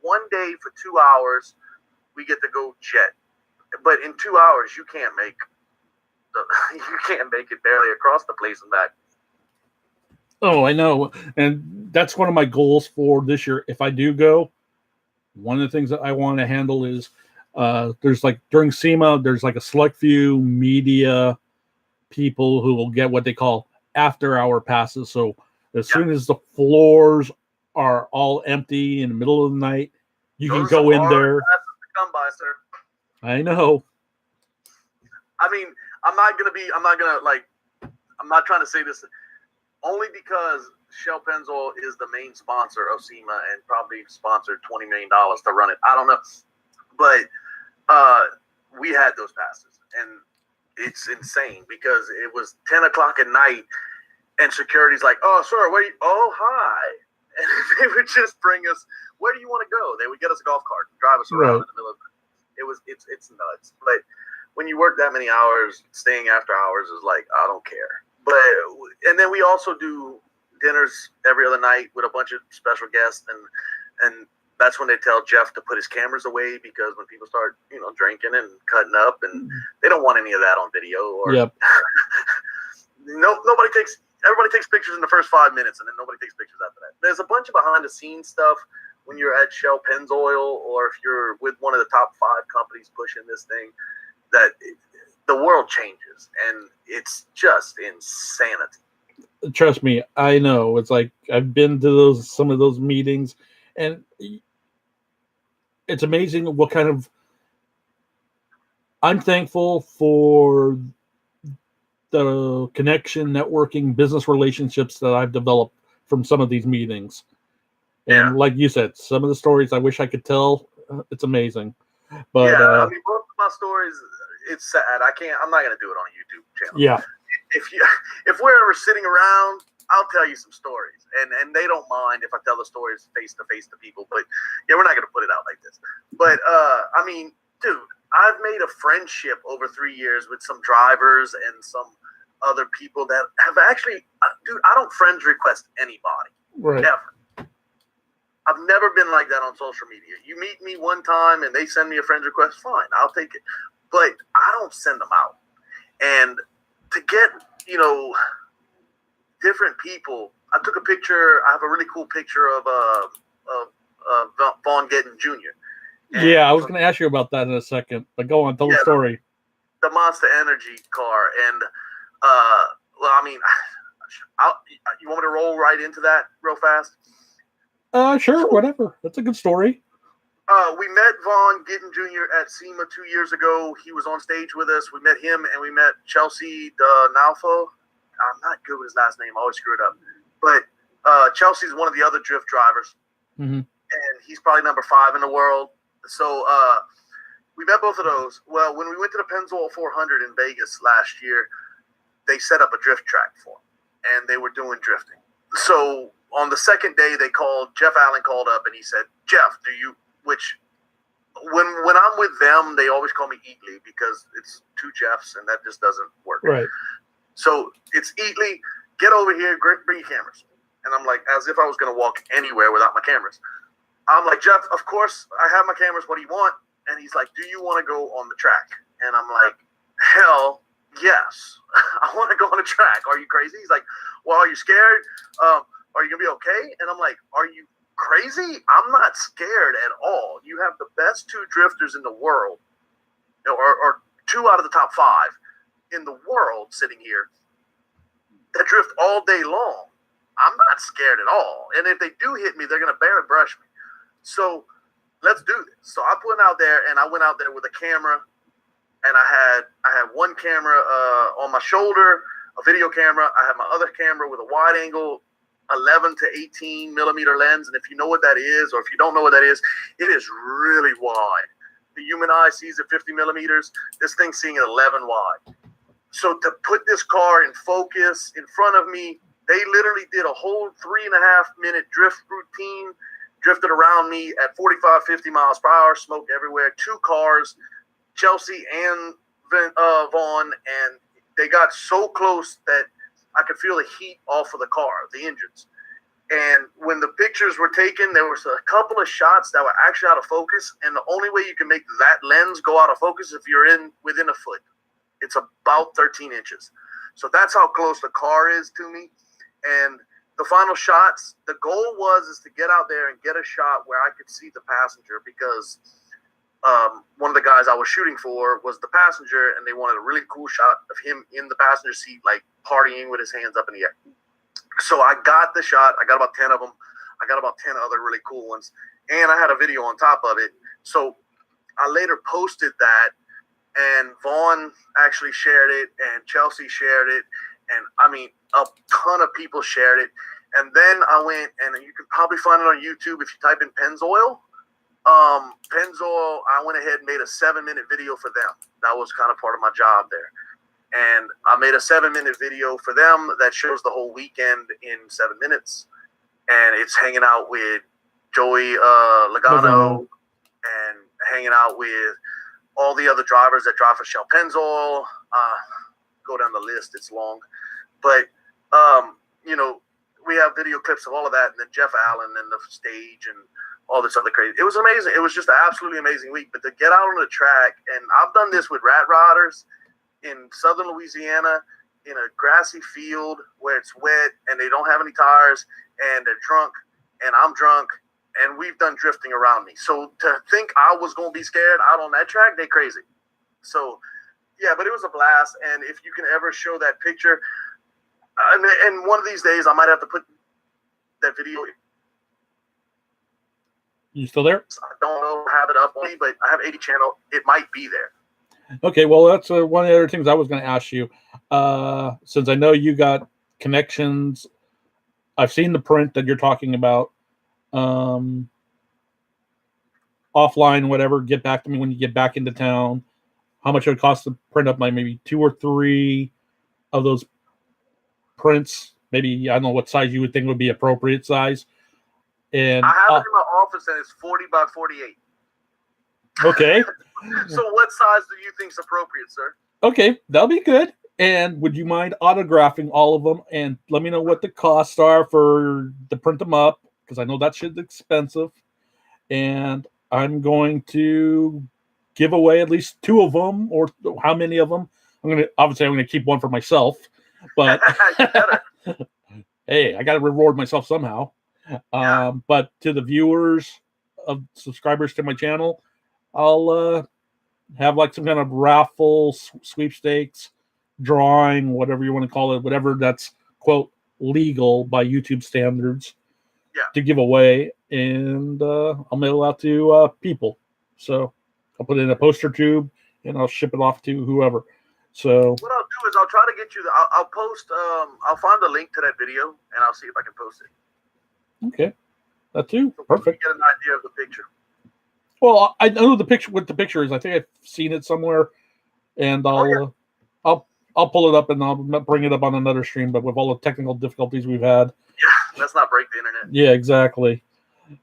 one day for 2 hours, we get to go jet. But in 2 hours, you can't make it barely across the place and back. Oh, I know. And that's one of my goals for this year. If I do go, one of the things that I want to handle is there's like during SEMA, there's like a select few media people who will get what they call after hour passes. So as soon as the floors are all empty in the middle of the night, you can go in there. Come by, sir. I know. I mean, I'm not trying to say this only because Shell Pennzoil is the main sponsor of SEMA and probably sponsored $20 million to run it. I don't know. But we had those passes, and it's insane because it was 10 o'clock at night, and security's like, "Oh, sir, hi." And they would just bring us, "Where do you want to go?" They would get us a golf cart and drive us around in the middle of it. It's nuts. But when you work that many hours, staying after hours is like, I don't care. And then we also do dinners every other night with a bunch of special guests, and that's when they tell Jeff to put his cameras away, because when people start, drinking and cutting up, and they don't want any of that on video. Or Yep. Everybody takes pictures in the first 5 minutes, and then nobody takes pictures after that. There's a bunch of behind the scenes stuff when you're at Shell Pennzoil, or if you're with one of the top 5 companies pushing this thing, that the world changes, and it's just insanity. Trust me, I know. It's like I've been to some of those meetings, and it's amazing what kind of. I'm thankful for the connection, networking, business relationships that I've developed from some of these meetings. And like you said, some of the stories I wish I could tell. It's amazing. But I mean, both of my stories, it's sad. I'm not gonna do it on a YouTube channel. Yeah. If we're ever sitting around, I'll tell you some stories, and they don't mind if I tell the stories face to face to people. But yeah, we're not gonna put it out like this. But I mean, dude, I've made a friendship over 3 years with some drivers and some other people that have actually, dude, I don't friends request anybody. Right. Never. I've never been like that on social media. You meet me one time and they send me a friend request, fine, I'll take it. But I don't send them out. And to get, different people, I took a picture. I have a really cool picture of Vaughn Gittin Jr. Yeah, I was going to ask you about that in a second, but go on, tell the story. The Monster Energy car. And, well, I mean, you want me to roll right into that real fast? Sure, whatever. That's a good story. We met Vaughn Gittin Jr. at SEMA 2 years ago. He was on stage with us. We met him, and we met Chelsea Nalfo. I'm not good with his last name. I always screw it up. But Chelsea's one of the other drift drivers, and he's probably number 5 in the world. So we met both of those. Well, when we went to the Pennzoil 400 in Vegas last year, they set up a drift track for him, and they were doing drifting. So on the second day, Jeff Allen called up, and he said, Jeff, which when I'm with them, they always call me Eatley because it's 2 Jeffs, and that just doesn't work. Right. So it's Eatley, get over here, bring your cameras. And I'm like, as if I was going to walk anywhere without my cameras. I'm like, Jeff, of course, I have my cameras. What do you want? And he's like, do you want to go on the track? And I'm like, hell yes. I want to go on the track. Are you crazy? He's like, well, are you scared? Are you going to be okay? And I'm like, are you crazy? I'm not scared at all. You have the best 2 drifters in the world, or 2 out of the top 5 in the world sitting here that drift all day long. I'm not scared at all. And if they do hit me, they're going to barely brush me. So let's do this. So I went out there, and I went out there with a camera, and I had one camera on my shoulder, a video camera. I had my other camera with a wide angle 11 to 18 millimeter lens. And if you know what that is, or if you don't know what that is, it is really wide. The human eye sees at 50 millimeters. This thing's seeing at 11 wide. So to put this car in focus in front of me, they literally did a whole 3.5 minute drift routine, drifted around me at 45, 50 miles per hour, smoke everywhere. 2 cars, Chelsea and Vaughn, and they got so close that I could feel the heat off of the car, the engines. And when the pictures were taken, there was a couple of shots that were actually out of focus. And the only way you can make that lens go out of focus is if you're within a foot. It's about 13 inches. So that's how close the car is to me. And the final shots, the goal is to get out there and get a shot where I could see the passenger, because one of the guys I was shooting for was the passenger, and they wanted a really cool shot of him in the passenger seat, like partying with his hands up in the air. So I got the shot. I got about 10 of them. I got about 10 other really cool ones. And I had a video on top of it. So I later posted that, and Vaughn actually shared it, and Chelsea shared it. And I mean, a ton of people shared it. And then I went, and you can probably find it on YouTube if you type in Pennzoil. Pennzoil, I went ahead and made a 7-minute video for them. That was kind of part of my job there. And I made a 7-minute video for them that shows the whole weekend in 7 minutes. And it's hanging out with Joey Logano and hanging out with all the other drivers that drive for Shell Pennzoil. Go down the list, it's long. But, we have video clips of all of that, and then Jeff Allen and the stage and all this other crazy. It was amazing. It was just an absolutely amazing week. But to get out on the track, and I've done this with rat rodders in southern Louisiana in a grassy field where it's wet and they don't have any tires and they're drunk and I'm drunk and we've done drifting around me. So to think I was going to be scared out on that track, they crazy. So yeah, but it was a blast. And if you can ever show that picture, and one of these days I might have to put that video. You still there? I don't know, have it up on me, but I have 80 channel. It might be there. Okay, well, that's one of the other things I was going to ask you. Since I know you got connections, I've seen the print that you're talking about. Offline, whatever, get back to me when you get back into town. How much it would cost to print up like maybe 2 or 3 of those prints? Maybe, I don't know what size you would think would be appropriate size. And I have it in my office and it's 40 by 48. Okay. So what size do you think is appropriate, sir? Okay, that'll be good. And would you mind autographing all of them and let me know what the costs are to print them up? Because I know that shit's expensive. And I'm going to give away at least 2 of them, or how many of them? I'm going to keep one for myself. But hey, I got to reward myself somehow. Yeah. But to the viewers of subscribers to my channel, I'll have like some kind of raffle, sweepstakes, drawing, whatever you want to call it, whatever that's quote legal by YouTube standards, to give away, and I'll mail it out to people. So I'll put it in a poster tube and I'll ship it off to whoever. So what I'll do is I'll try to get you. I'll post. I'll find a link to that video and I'll see if I can post it. Okay, that too. So Perfect. Get an idea of the picture. Well, I know the picture. What the picture is, I think I've seen it somewhere, and I'll pull it up and I'll bring it up on another stream. But with all the technical difficulties we've had, let's not break the internet. Yeah, exactly.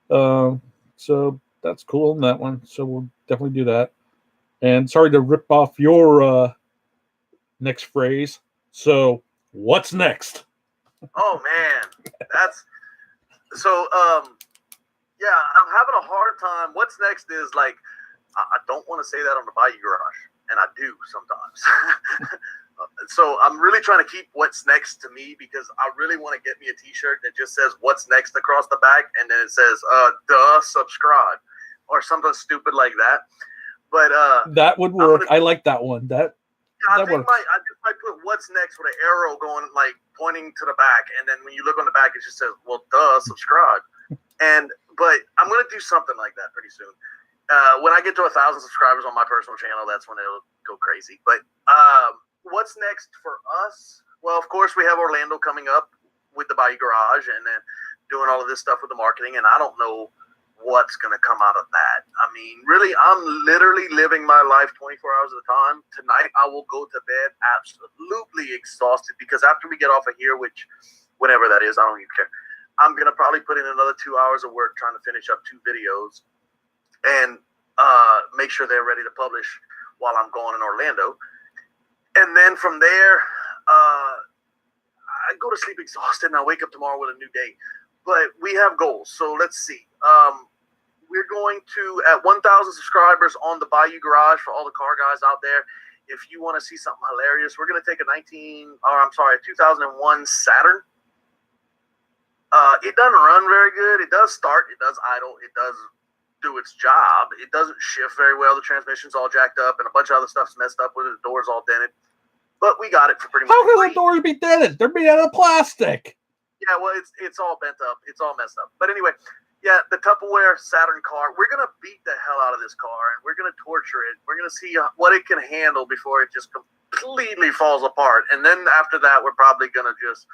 So that's cool in that one. So we'll definitely do that. And sorry to rip off your next phrase. So what's next? Oh man, that's so. Yeah, I'm having a hard time. What's next is like, I don't want to say that on the Bayou Garage, and I do sometimes. So I'm really trying to keep what's next to me because I really want to get me a T-shirt that just says "What's next" across the back, and then it says subscribe," or something stupid like that. But that would work. I like that one. I just might put "What's next" with an arrow going like pointing to the back, and then when you look on the back, it just says, "Well, subscribe." But I'm going to do something like that pretty soon. When I get to 1,000 subscribers on my personal channel, that's when it'll go crazy. But what's next for us? Well, of course, we have Orlando coming up with the Bayou Garage and then doing all of this stuff with the marketing. And I don't know what's going to come out of that. I mean, really, I'm literally living my life 24 hours at a time. Tonight, I will go to bed absolutely exhausted because after we get off of here, which whenever that is, I don't even care. I'm going to probably put in another 2 hours of work trying to finish up 2 videos and make sure they're ready to publish while I'm going in Orlando. And then from there, I go to sleep exhausted and I wake up tomorrow with a new day. But we have goals. So let's see. We're going to, at 1,000 subscribers on the Bayou Garage for all the car guys out there, if you want to see something hilarious, we're going to take a 2001 Saturn. It doesn't run very good. It does start. It does idle. It does do its job. It doesn't shift very well. The transmission's all jacked up, and a bunch of other stuff's messed up with it. The door's all dented. But we got it for pretty much. How can the doors be dented? They're made out of plastic. Yeah, well, it's all bent up. It's all messed up. But anyway, yeah, the Tupperware Saturn car. We're gonna beat the hell out of this car, and we're gonna torture it. We're gonna see what it can handle before it just completely falls apart. And then after that, we're probably gonna just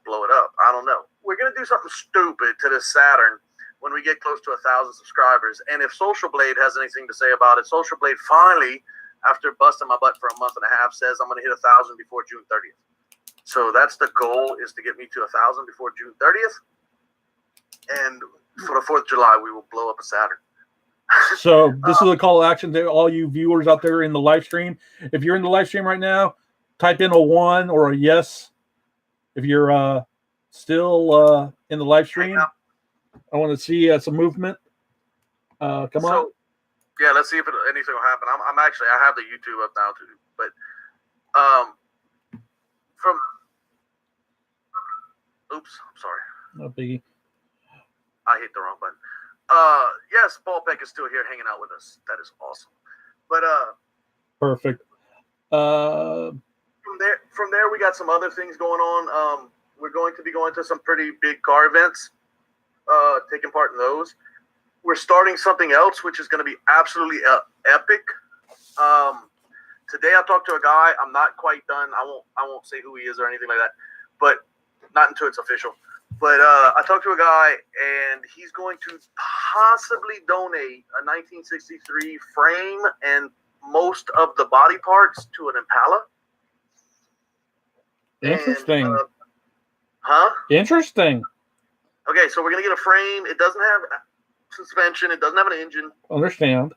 blow it up. I don't know. We're going to do something stupid to this Saturn when we get close to 1,000 subscribers. And if Social Blade has anything to say about it, Social Blade finally, after busting my butt for a month and a half, says I'm going to hit 1,000 before June 30th. So that's the goal, is to get me to 1,000 before June 30th. And for the 4th of July, we will blow up a Saturn. So this is a call to action to all you viewers out there in the live stream. If you're in the live stream right now, type in a 1 or a yes. If you're still in the live stream, I want to see some movement. Come on. So, yeah, let's see if anything will happen. I'm actually, I have the YouTube up now too, but from, oops, I'm sorry. No biggie. I hit the wrong button. Yes, Paul Peck is still here hanging out with us. That is awesome. But Perfect. From there, we got some other things going on. We're going to be going to some pretty big car events, taking part in those. We're starting something else, which is going to be absolutely epic. Today, I talked to a guy. I'm not quite done. I won't say who he is or anything like that, but not until it's official. But I talked to a guy, and he's going to possibly donate a 1963 frame and most of the body parts to an Impala. Interesting. And, Interesting. Okay, so we're going to get a frame. It doesn't have suspension. It doesn't have an engine. Understand.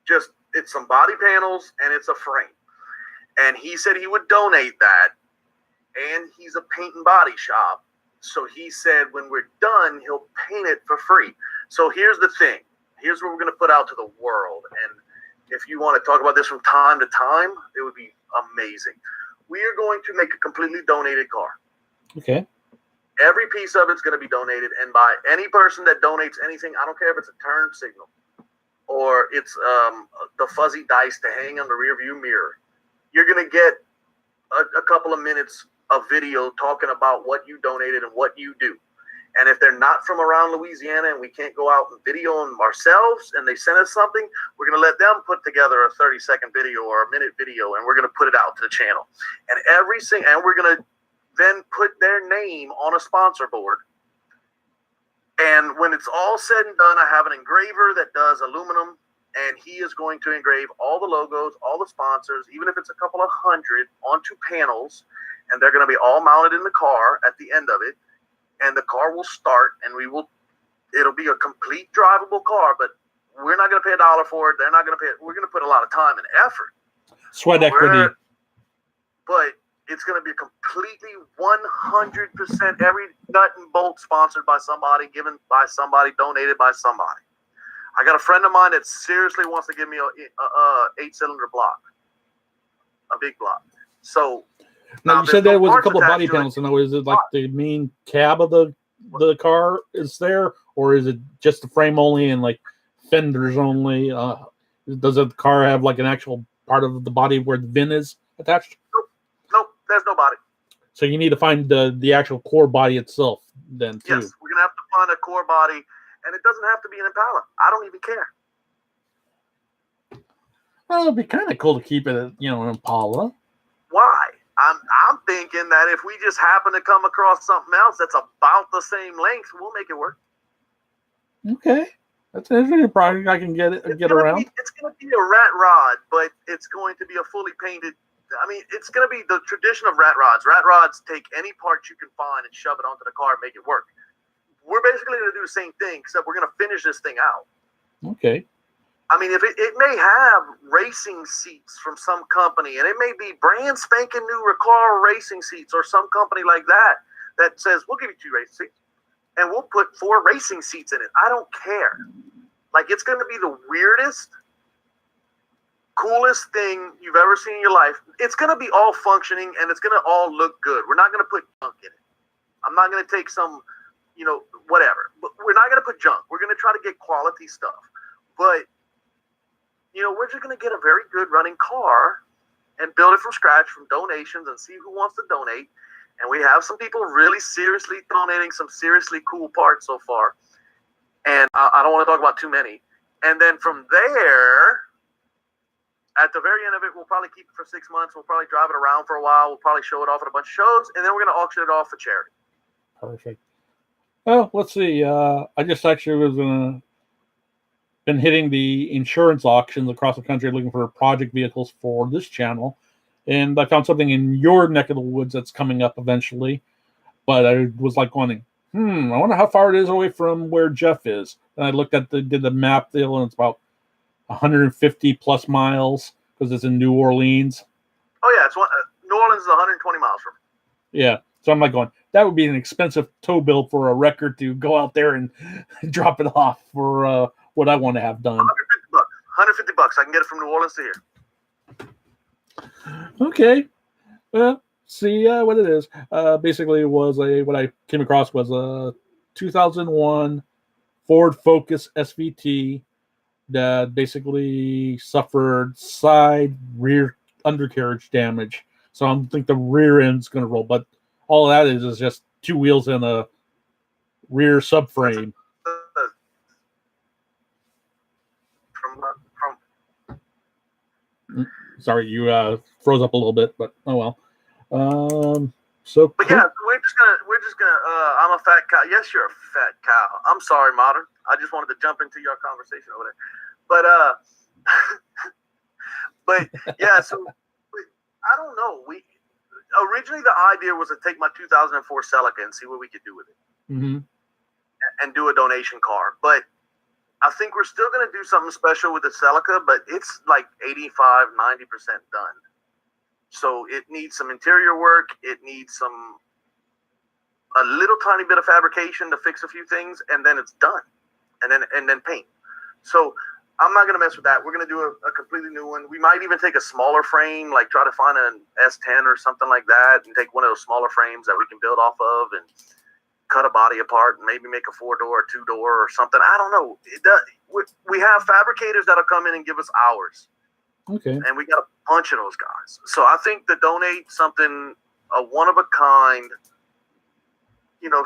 Just, it's some body panels, and it's a frame. And he said he would donate that, and he's a paint and body shop. So he said when we're done, he'll paint it for free. So here's the thing. Here's what we're going to put out to the world. And if you want to talk about this from time to time, it would be amazing. We are going to make a completely donated car. Okay. Every piece of it's going to be donated. And by any person that donates anything, I don't care if it's a turn signal or it's the fuzzy dice to hang on the rear view mirror. You're going to get a couple of minutes of video talking about what you donated and what you do. And if they're not from around Louisiana and we can't go out and video them ourselves and they send us something, we're going to let them put together a 30-second video or a minute video, and we're going to put it out to the channel. And and we're going to then put their name on a sponsor board. And when it's all said and done, I have an engraver that does aluminum, and he is going to engrave all the logos, all the sponsors, even if it's a couple of hundred, onto panels. And they're going to be all mounted in the car at the end of it. And the car will start, and it'll be a complete drivable car, but we're not going to pay $1 for it. They're not going to pay it. We're going to put a lot of time and effort. Sweat equity. But it's going to be completely 100% every nut and bolt sponsored by somebody, given by somebody, donated by somebody. I got a friend of mine that seriously wants to give me a 8-cylinder block, a big block. So now you said there was a couple of body attached to it. panels. So is it like the main cab of the car is there, or is it just the frame only and like fenders only? Does the car have like an actual part of the body where the VIN is attached? Nope, there's no body. So you need to find the actual core body itself then too. Yes, we're gonna have to find a core body, and it doesn't have to be an Impala. I don't even care. Well, it'd be kind of cool to keep it, an Impala. Why? I'm thinking that if we just happen to come across something else that's about the same length, we'll make it work. Okay, that's an interesting project. I can get around. It's going to be a rat rod, but it's going to be a fully painted. I mean, it's going to be the tradition of rat rods. Rat rods take any part you can find and shove it onto the car and make it work. We're basically going to do the same thing, except we're going to finish this thing out. Okay. I mean, if it may have racing seats from some company, and it may be brand spanking new Recaro racing seats or some company like that says, we'll give you 2 racing seats and we'll put 4 racing seats in it. I don't care. Like, it's going to be the weirdest, coolest thing you've ever seen in your life. It's going to be all functioning and it's going to all look good. We're not going to put junk in it. I'm not going to take some, whatever. But we're not going to put junk. We're going to try to get quality stuff. But we're just going to get a very good running car and build it from scratch from donations and see who wants to donate. And we have some people really seriously donating some seriously cool parts so far. And I don't want to talk about too many. And then from there, at the very end of it, we'll probably keep it for 6 months. We'll probably drive it around for a while. We'll probably show it off at a bunch of shows. And then we're going to auction it off for charity. Perfect. Well, let's see. I just actually been hitting the insurance auctions across the country looking for project vehicles for this channel. And I found something in your neck of the woods that's coming up eventually. But I was like wondering, I wonder how far it is away from where Jeff is. And I looked at did the map deal, and it's about 150 plus miles because it's in New Orleans. Oh, yeah. New Orleans is 120 miles from. Yeah. So I'm like going, that would be an expensive tow bill for a record to go out there and drop it off for what I want to have done. $150. I can get it from New Orleans to here. Okay. Well, see what it is. Basically, it was what I came across was a 2001 Ford Focus SVT that basically suffered side rear undercarriage damage. So I don't think the rear end's going to roll, but all that is just two wheels and a rear subframe. Sorry, you froze up a little bit, but oh well. But yeah, we're just gonna. I'm a fat cow. Yes, you're a fat cow. I'm sorry, Modern. I just wanted to jump into your conversation over there, but yeah. So I don't know. We originally the idea was to take my 2004 Celica and see what we could do with it, and do a donation car. But I think we're still gonna do something special with the Celica, but it's like 85, 90% done. So it needs some interior work. It needs a little tiny bit of fabrication to fix a few things, and then it's done, and then paint. So I'm not gonna mess with that. We're gonna do a completely new one. We might even take a smaller frame, like try to find an S10 or something like that, and take one of those smaller frames that we can build off of, and cut a body apart, and maybe make a 4-door or 2-door or something. I don't know. We have fabricators that'll come in and give us hours. Okay. And we got a bunch of those guys. So I think to donate something, a one of a kind,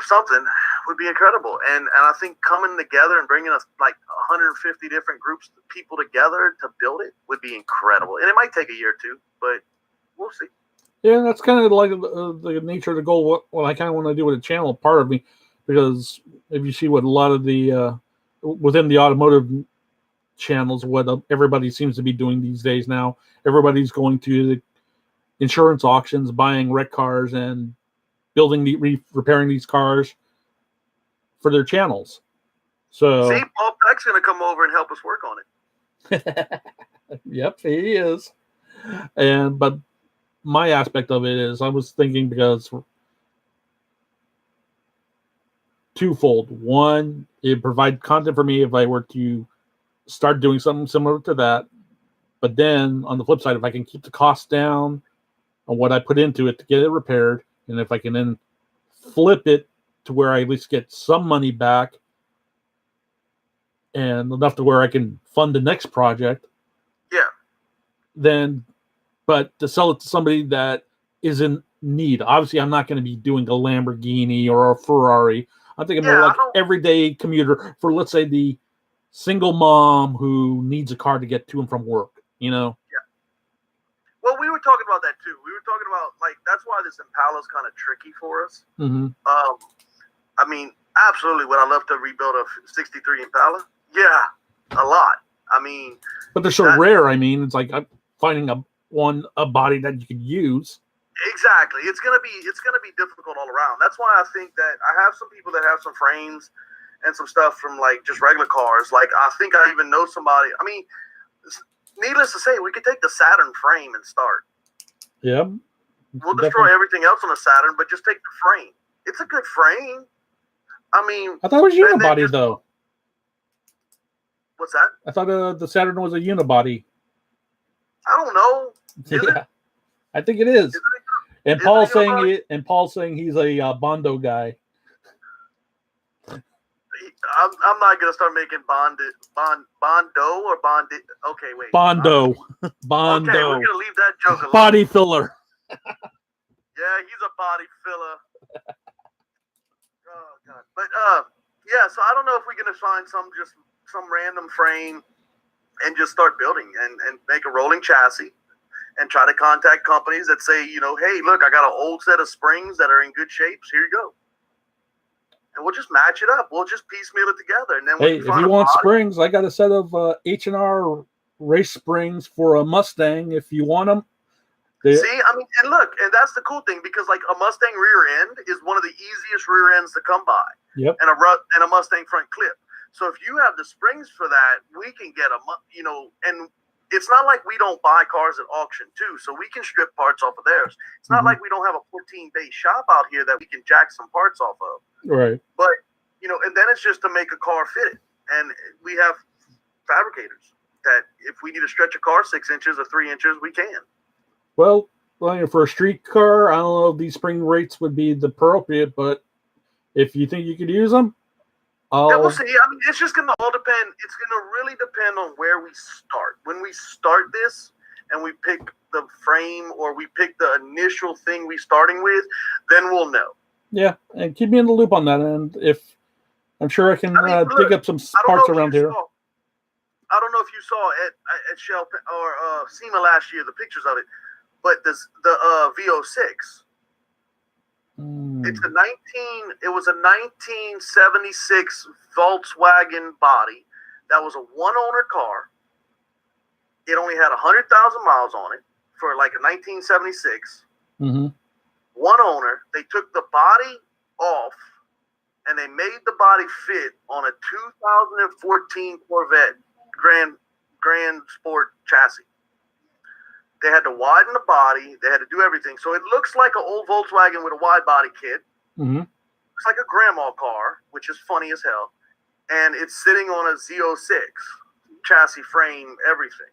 something would be incredible. And I think coming together and bringing us like 150 different groups of people together to build it would be incredible. And it might take a year or two, but we'll see. Yeah, that's kind of like the nature of the goal. What I kind of want to do with the channel, part of me, because if you see what a lot of the within the automotive channels, what everybody seems to be doing these days now, everybody's going to the insurance auctions, buying wreck cars and repairing these cars for their channels. So see, Paul Peck's going to come over and help us work on it. Yep, he is. But my aspect of it is, I was thinking, because twofold. One, it provides content for me if I were to start doing something similar to that. But then on the flip side, if I can keep the cost down on what I put into it to get it repaired, and if I can then flip it to where I at least get some money back and enough to where I can fund the next project. Yeah. Then, but to sell it to somebody that is in need. Obviously, I'm not going to be doing a Lamborghini or a Ferrari. I'm thinking more like everyday commuter for, let's say, the single mom who needs a car to get to and from work, Yeah. Well, we were talking about that too. We were talking about, like, that's why this Impala is kind of tricky for us. I mean, absolutely, would I love to rebuild a 63 Impala? Yeah, a lot. I mean, but they're so rare. I mean, it's like I'm finding a body that you could use. Exactly. It's gonna be difficult all around. That's why I think that I have some people that have some frames and some stuff from like just regular cars. Like, I think I even know somebody. I mean, needless to say, we could take the Saturn frame and start. Yeah. We'll destroy everything else on the Saturn, but just take the frame. It's a good frame. I mean, I thought it was unibody though. What's that? I thought the Saturn was a unibody. I don't know. Yeah, I think it is. And Paul's saying he's a Bondo guy. I'm not gonna start making Bondo or Bondi. Okay, wait. Bondo. Bondo. Okay, we're gonna leave that joke alone. Body filler. Yeah, he's a body filler. Oh god. But yeah. So I don't know if we're gonna find some random frame and just start building and make a rolling chassis and try to contact companies that say, hey, look, I got an old set of springs that are in good shapes. Here you go. And we'll just match it up. We'll just piecemeal it together. And then if you want springs, I got a set of H&R race springs for a Mustang. If you want them. See, I mean, and look, and that's the cool thing, because like a Mustang rear end is one of the easiest rear ends to come by. Yep. And a Mustang front clip. So if you have the springs for that, we can get and it's not like we don't buy cars at auction too, so we can strip parts off of theirs. It's not like we don't have a 14-bay shop out here that we can jack some parts off of. Right. But, and then it's just to make a car fit it. And we have fabricators that if we need to stretch a car 6 inches or 3 inches, we can. Well, for a street car, I don't know if these spring rates would be the appropriate, but if you think you could use them, we'll see. I mean, it's just going to all depend. It's going to really depend on where we start. When we start this and we pick the frame or we pick the initial thing we're starting with, then we'll know. Yeah, and keep me in the loop on that. And if I'm sure I can dig up some parts around here. I don't know if you saw at Shell or SEMA last year the pictures of it, but the V06. It was a 1976 Volkswagen body that was a one-owner car. It only had 100,000 miles on it for like a 1976. One owner. They took the body off and they made the body fit on a 2014 Corvette Grand Sport chassis. They had to widen the body. They had to do everything. So it looks like an old Volkswagen with a wide body kit. Looks like a grandma car, which is funny as hell. And it's sitting on a Z06 chassis frame, everything.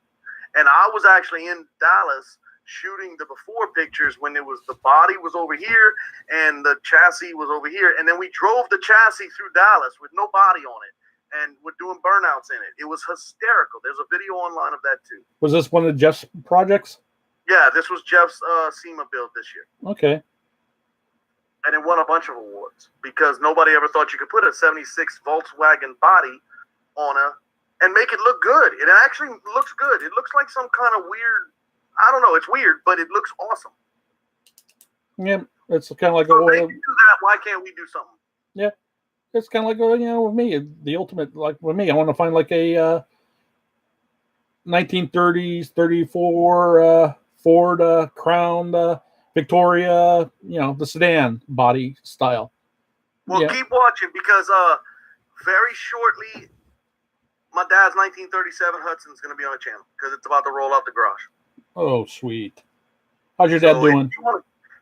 And I was actually in Dallas shooting the before pictures when the body was over here and the chassis was over here. And then we drove the chassis through Dallas with no body on it. And we're doing burnouts in it. It was hysterical. There's a video online of that too. Was this one of Jeff's projects? Yeah, this was Jeff's SEMA build this year. Okay. And it won a bunch of awards because nobody ever thought you could put a 76 Volkswagen body on and make it look good. It actually looks good. It looks like some kind of weird, I don't know, it's weird, but it looks awesome. Yeah, it's kind of like so they can do that. Why can't we do something? Yeah. It's kind of like, with me, the ultimate, like with me, I want to find like a 1930s, 34 Ford Crown Victoria, the sedan body style. Well, keep watching because very shortly, my dad's 1937 Hudson's going to be on the channel because it's about to roll out the garage. Oh, sweet. How's your dad doing?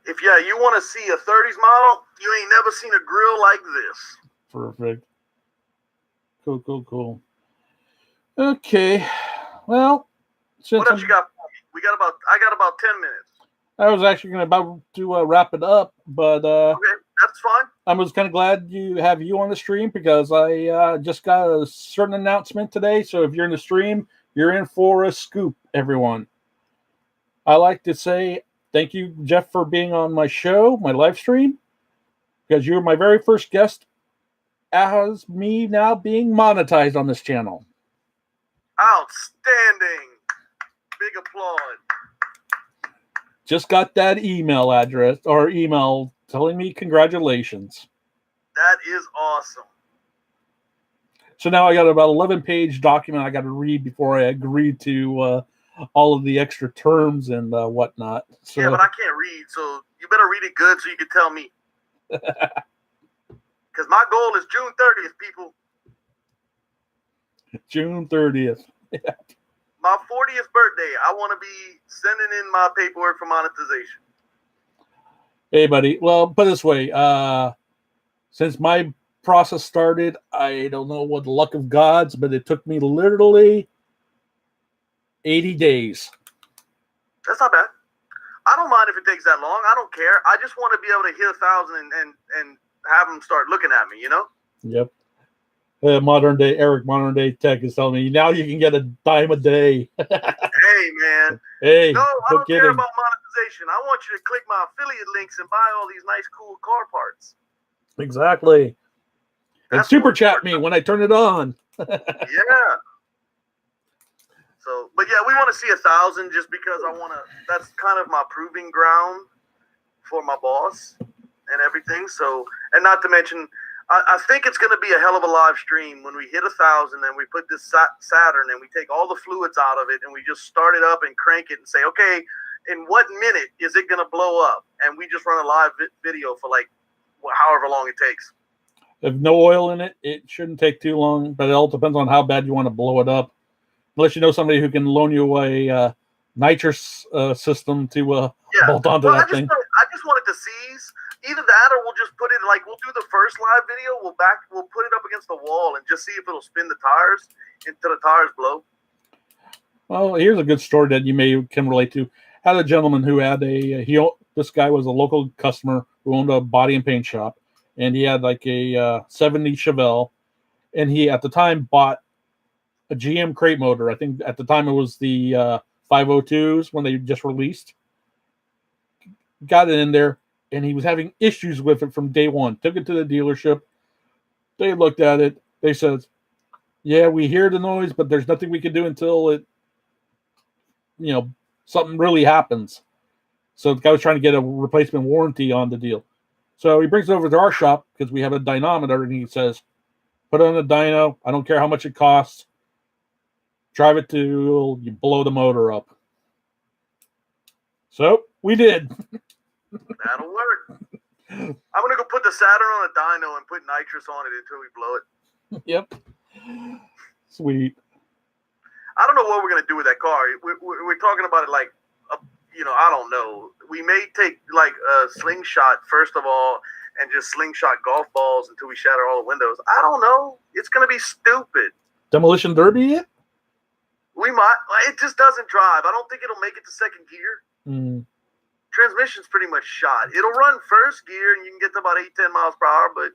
If you want to see a 30s model, you ain't never seen a grill like this. Perfect. Cool. Okay. Well, what else you got? I got about 10 minutes. I was actually about to wrap it up, but okay, that's fine. I was kind of glad you on the stream because I just got a certain announcement today. So if you're in the stream, you're in for a scoop, everyone. I like to say thank you, Jeff, for being on my show, my live stream, because you were my very first guest as me now being monetized on this channel. Outstanding. Big applaud. Just got that email address or email telling me congratulations. That is awesome. So now I got about 11-page document I got to read before I agree to all of the extra terms and whatnot. So, yeah, but I can't read, so you better read it good so you can tell me. Because my goal is June 30th, people. June 30th. My 40th birthday. I want to be sending in my paperwork for monetization. Hey, buddy. Well, put it this way. Since my process started, I don't know what the luck of gods, but it took me literally 80 days. That's not bad. I don't mind if it takes that long. I don't care. I just want to be able to hit 1,000 and have them start looking at me, Yep. Modern day tech is telling me now you can get a dime a day. Hey, man. Hey. No, I don't care about monetization. I want you to click my affiliate links and buy all these nice, cool car parts. Exactly. And super chat me when I turn it on. Yeah. So, but yeah, we want to see 1,000 just because that's kind of my proving ground for my boss and everything. So, and not to mention, I think it's going to be a hell of a live stream when we hit 1,000 and we put this Saturn and we take all the fluids out of it and we just start it up and crank it and say, okay, in what minute is it going to blow up? And we just run a live video for like however long it takes. If no oil in it, it shouldn't take too long, but it all depends on how bad you want to blow it up. unless you know somebody who can loan you a nitrous system to Yeah. bolt onto Well, that thing. I just wanted to seize either that, or we'll just put it like we'll do the first live video. We'll put it up against the wall and just see if it'll spin the tires until the tires blow. Well, here's a good story that you can relate to. Had a gentleman who had this guy was a local customer who owned a body and paint shop, and he had like a 70 Chevelle, and he at the time bought a GM crate motor. I think at the time it was the 502s when they just released. Got it in there, and he was having issues with it from day one. Took it to the dealership. They looked at it. They said, "Yeah, we hear the noise, but there's nothing we can do until it, something really happens." So the guy was trying to get a replacement warranty on the deal. So he brings it over to our shop because we have a dynamometer, and he says, "Put it on the dyno. I don't care how much it costs. Drive it till you blow the motor up." So we did. That'll work. I'm gonna go put the Saturn on a dyno and put nitrous on it until we blow it. Yep. Sweet. I don't know what we're gonna do with that car. We're talking about it like, I don't know. We may take like a slingshot first of all, and just slingshot golf balls until we shatter all the windows. I don't know. It's gonna be stupid. Demolition Derby it? We might. It just doesn't drive. I don't think it'll make it to second gear. Transmission's pretty much shot. It'll run first gear, and you can get to about 8-10 miles per hour, but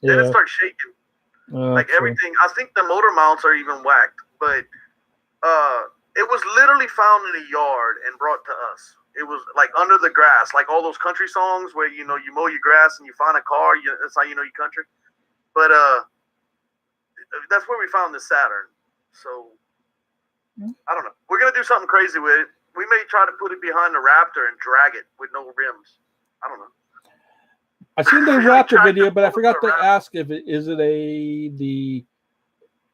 then it starts shaking. Like everything. I think the motor mounts are even whacked, but it was literally found in a yard and brought to us. It was like under the grass, like all those country songs where you mow your grass and you find a car. That's how you know your country. But that's where we found this Saturn. So I don't know. We're gonna do something crazy with it. We may try to put it behind the Raptor and drag it with no rims. I don't know. I seen the Raptor video, but I forgot to ask if it is the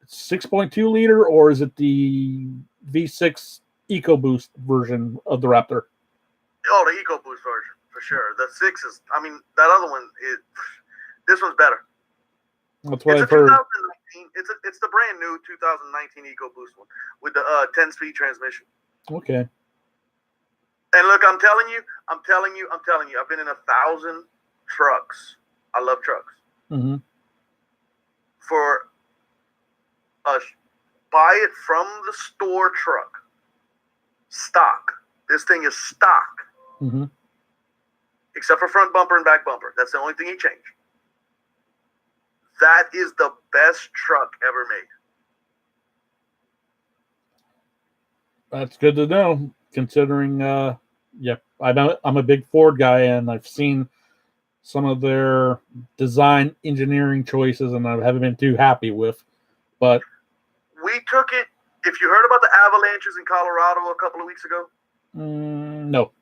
6.2 liter or is it the V6 EcoBoost version of the Raptor? Oh, the EcoBoost version for sure. The 6 is. I mean, that other one is. This one's better. That's what I've heard. It's the brand new 2019 EcoBoost one with the 10-speed transmission. Okay. And look, I'm telling you. I've been in 1,000 trucks. I love trucks. Mm-hmm. For buy it from the store truck. Stock. This thing is stock. Mm-hmm. Except for front bumper and back bumper. That's the only thing he changed. That is the best truck ever made. That's good to know, considering, I'm a big Ford guy, and I've seen some of their design engineering choices, and I haven't been too happy with. But we took it. If you heard about the avalanches in Colorado a couple of weeks ago? No.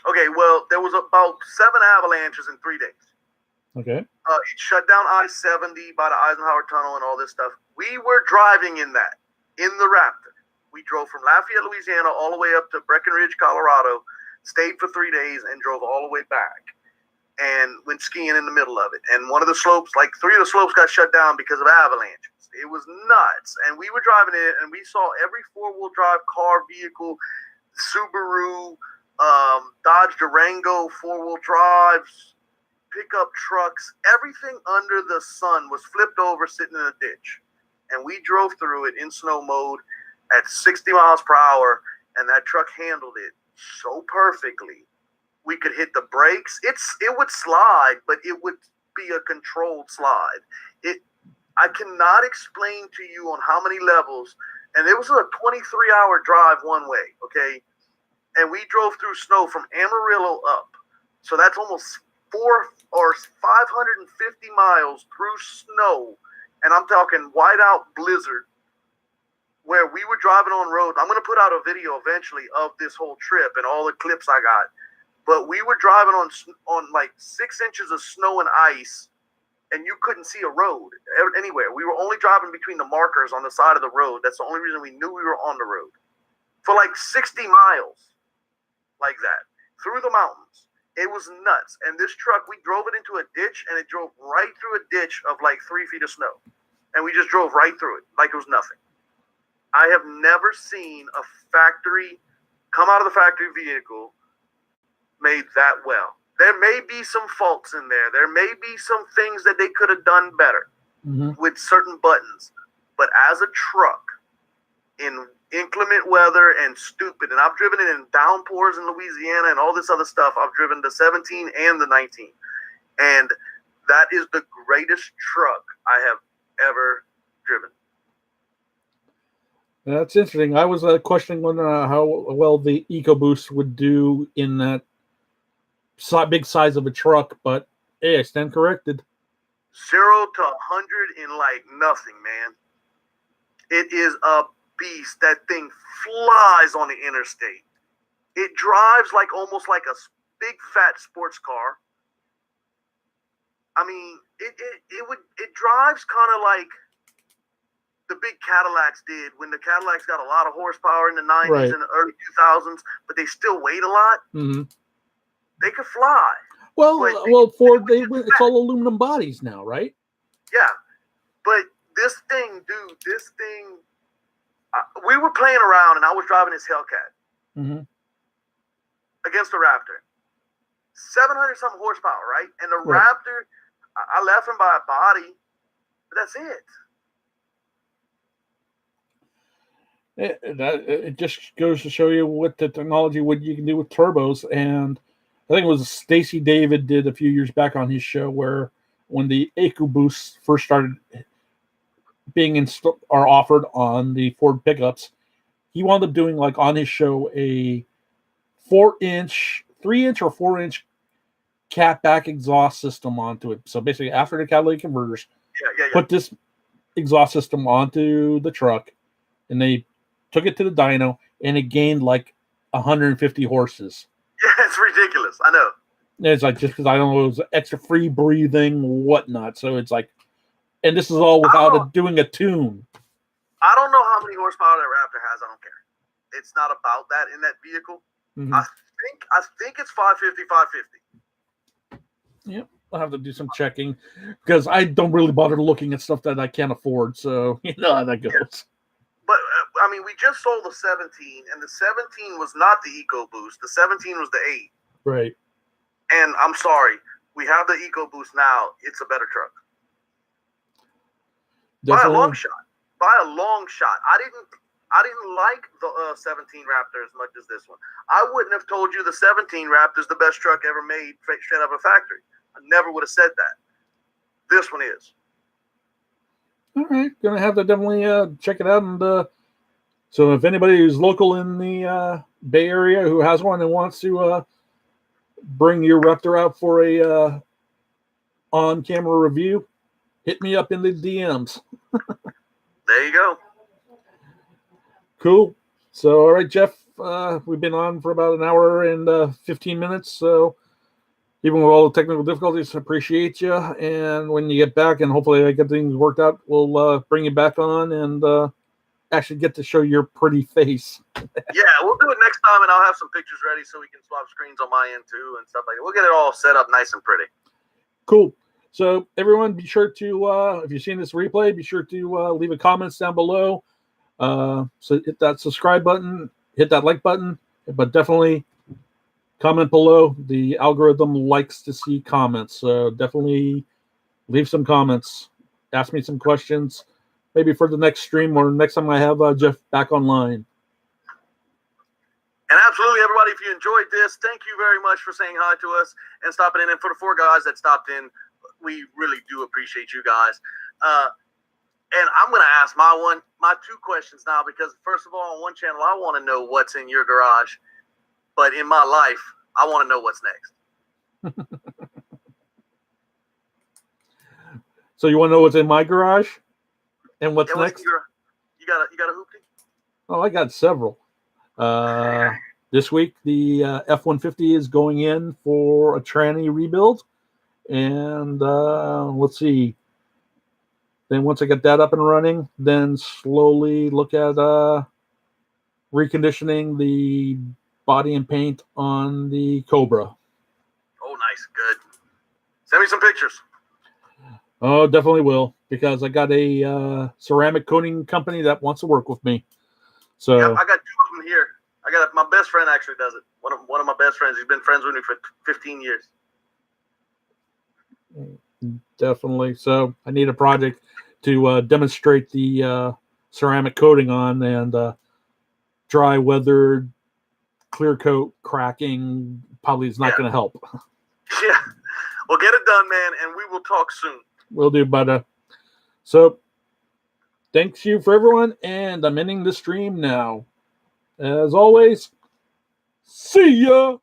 Okay, well, there was about 7 avalanches in 3 days. Okay. It shut down I-70 by the Eisenhower Tunnel and all this stuff. We were driving in the Raptor. We drove from Lafayette, Louisiana, all the way up to Breckenridge, Colorado, stayed for 3 days, and drove all the way back. And went skiing in the middle of it. And one of the slopes, like 3 of the slopes got shut down because of avalanches. It was nuts. And we were driving it, and we saw every 4-wheel drive car, vehicle, Subaru, Dodge Durango, 4-wheel drives, pickup trucks, everything under the sun was flipped over sitting in a ditch. And we drove through it in snow mode at 60 miles per hour, and that truck handled it so perfectly. We could hit the brakes. It would slide, but it would be a controlled slide. I cannot explain to you on how many levels, and it was a 23-hour drive one way, okay? And we drove through snow from Amarillo up. So that's almost 400 or 550 miles through snow. And I'm talking whiteout blizzard where we were driving on road. I'm going to put out a video eventually of this whole trip and all the clips I got. But we were driving on like 6 inches of snow and ice, and you couldn't see a road anywhere. We were only driving between the markers on the side of the road. That's the only reason we knew we were on the road. For like 60 miles like that, through the mountains. It was nuts. And this truck, we drove it into a ditch, and it drove right through a ditch of like 3 feet of snow. And we just drove right through it like it was nothing. I have never seen a factory come out of the factory vehicle made that well. There may be some faults in there. There may be some things that they could have done better with certain buttons. But as a truck in inclement weather and stupid, and I've driven it in downpours in Louisiana and all this other stuff. I've driven the 17 and the 19. And that is the greatest truck I have ever driven. That's interesting. I was questioning how well the EcoBoost would do in that big size of a truck, but hey, I stand corrected. 0 to 100 in like nothing, man. It is a beast. That thing flies on the interstate. It drives like almost like a big fat sports car. I mean, it drives kind of like the big Cadillacs did when the Cadillacs got a lot of horsepower in the 90s and the early 2000s, but they still weighed a lot. They could fly. Well, Ford, it's all aluminum bodies now, right? Yeah, but this thing, we were playing around, and I was driving this Hellcat against the Raptor. 700-something horsepower, right? And the Raptor, I left him by a body, but that's it. It just goes to show you what the technology, what you can do with turbos. And I think it was Stacy David did a few years back on his show where when the EcoBoost first started being installed or offered on the Ford pickups, he wound up doing like on his show a 3-inch or 4-inch catback exhaust system onto it. So basically after the catalytic converters, put this exhaust system onto the truck, and they took it to the dyno, and it gained like 150 horses. Yeah, it's ridiculous. I know. It's like just because I don't know, it was extra free breathing, whatnot. So it's like, and this is all without doing a tune. I don't know how many horsepower that Raptor has. I don't care. It's not about that in that vehicle. I think it's 550, 550. Yep. I'll have to do some checking because I don't really bother looking at stuff that I can't afford. So you know how that goes. Yeah. But I mean, we just sold the 17, and the 17 was not the EcoBoost. The 17 was the 8. Right. And I'm sorry, we have the EcoBoost now. It's a better truck. Definitely. By a long shot. By a long shot. I didn't like the 17 Raptor as much as this one. I wouldn't have told you the 17 Raptor is the best truck ever made straight out of a factory. I never would have said that. This one is. All right, gonna have to definitely check it out. And so, if anybody who's local in the Bay Area who has one and wants to bring your Raptor out for a on-camera review, hit me up in the DMs. There you go. Cool. So, all right, Jeff, we've been on for about an hour and 15 minutes. So, even with all the technical difficulties, appreciate you. And when you get back, and hopefully I get things worked out, we'll bring you back on and actually get to show your pretty face. Yeah, we'll do it next time, and I'll have some pictures ready so we can swap screens on my end too and stuff like that. We'll get it all set up nice and pretty. Cool. So everyone, be sure to, if you've seen this replay, be sure to leave a comments down below. So hit that subscribe button, hit that like button, but definitely comment below. The algorithm likes to see comments, so definitely leave some comments. Ask me some questions, maybe for the next stream or next time I have Jeff back online. And absolutely, everybody, if you enjoyed this, thank you very much for saying hi to us and stopping in. And for the 4 guys that stopped in, we really do appreciate you guys. And I'm going to ask my 2 questions now, because first of all, on one channel, I want to know what's in your garage. But in my life, I want to know what's next. So you want to know what's in my garage and what's next? You got a hoopty? Oh, I got several. This week, the F-150 is going in for a tranny rebuild. And let's see. Then once I get that up and running, then slowly look at reconditioning the body and paint on the Cobra. Oh, nice. Good. Send me some pictures. Oh, definitely will, because I got a ceramic coating company that wants to work with me. So Yep, I got 2 of them here. My best friend actually does it. One of my best friends. He's been friends with me for 15 years. definitely. So I need a project to demonstrate the ceramic coating on, and dry weathered clear coat cracking probably is not going to help. Yeah. Well, get it done, man, and we will talk soon. Will do, but so thanks you for everyone, and I'm ending the stream now. As always, see ya.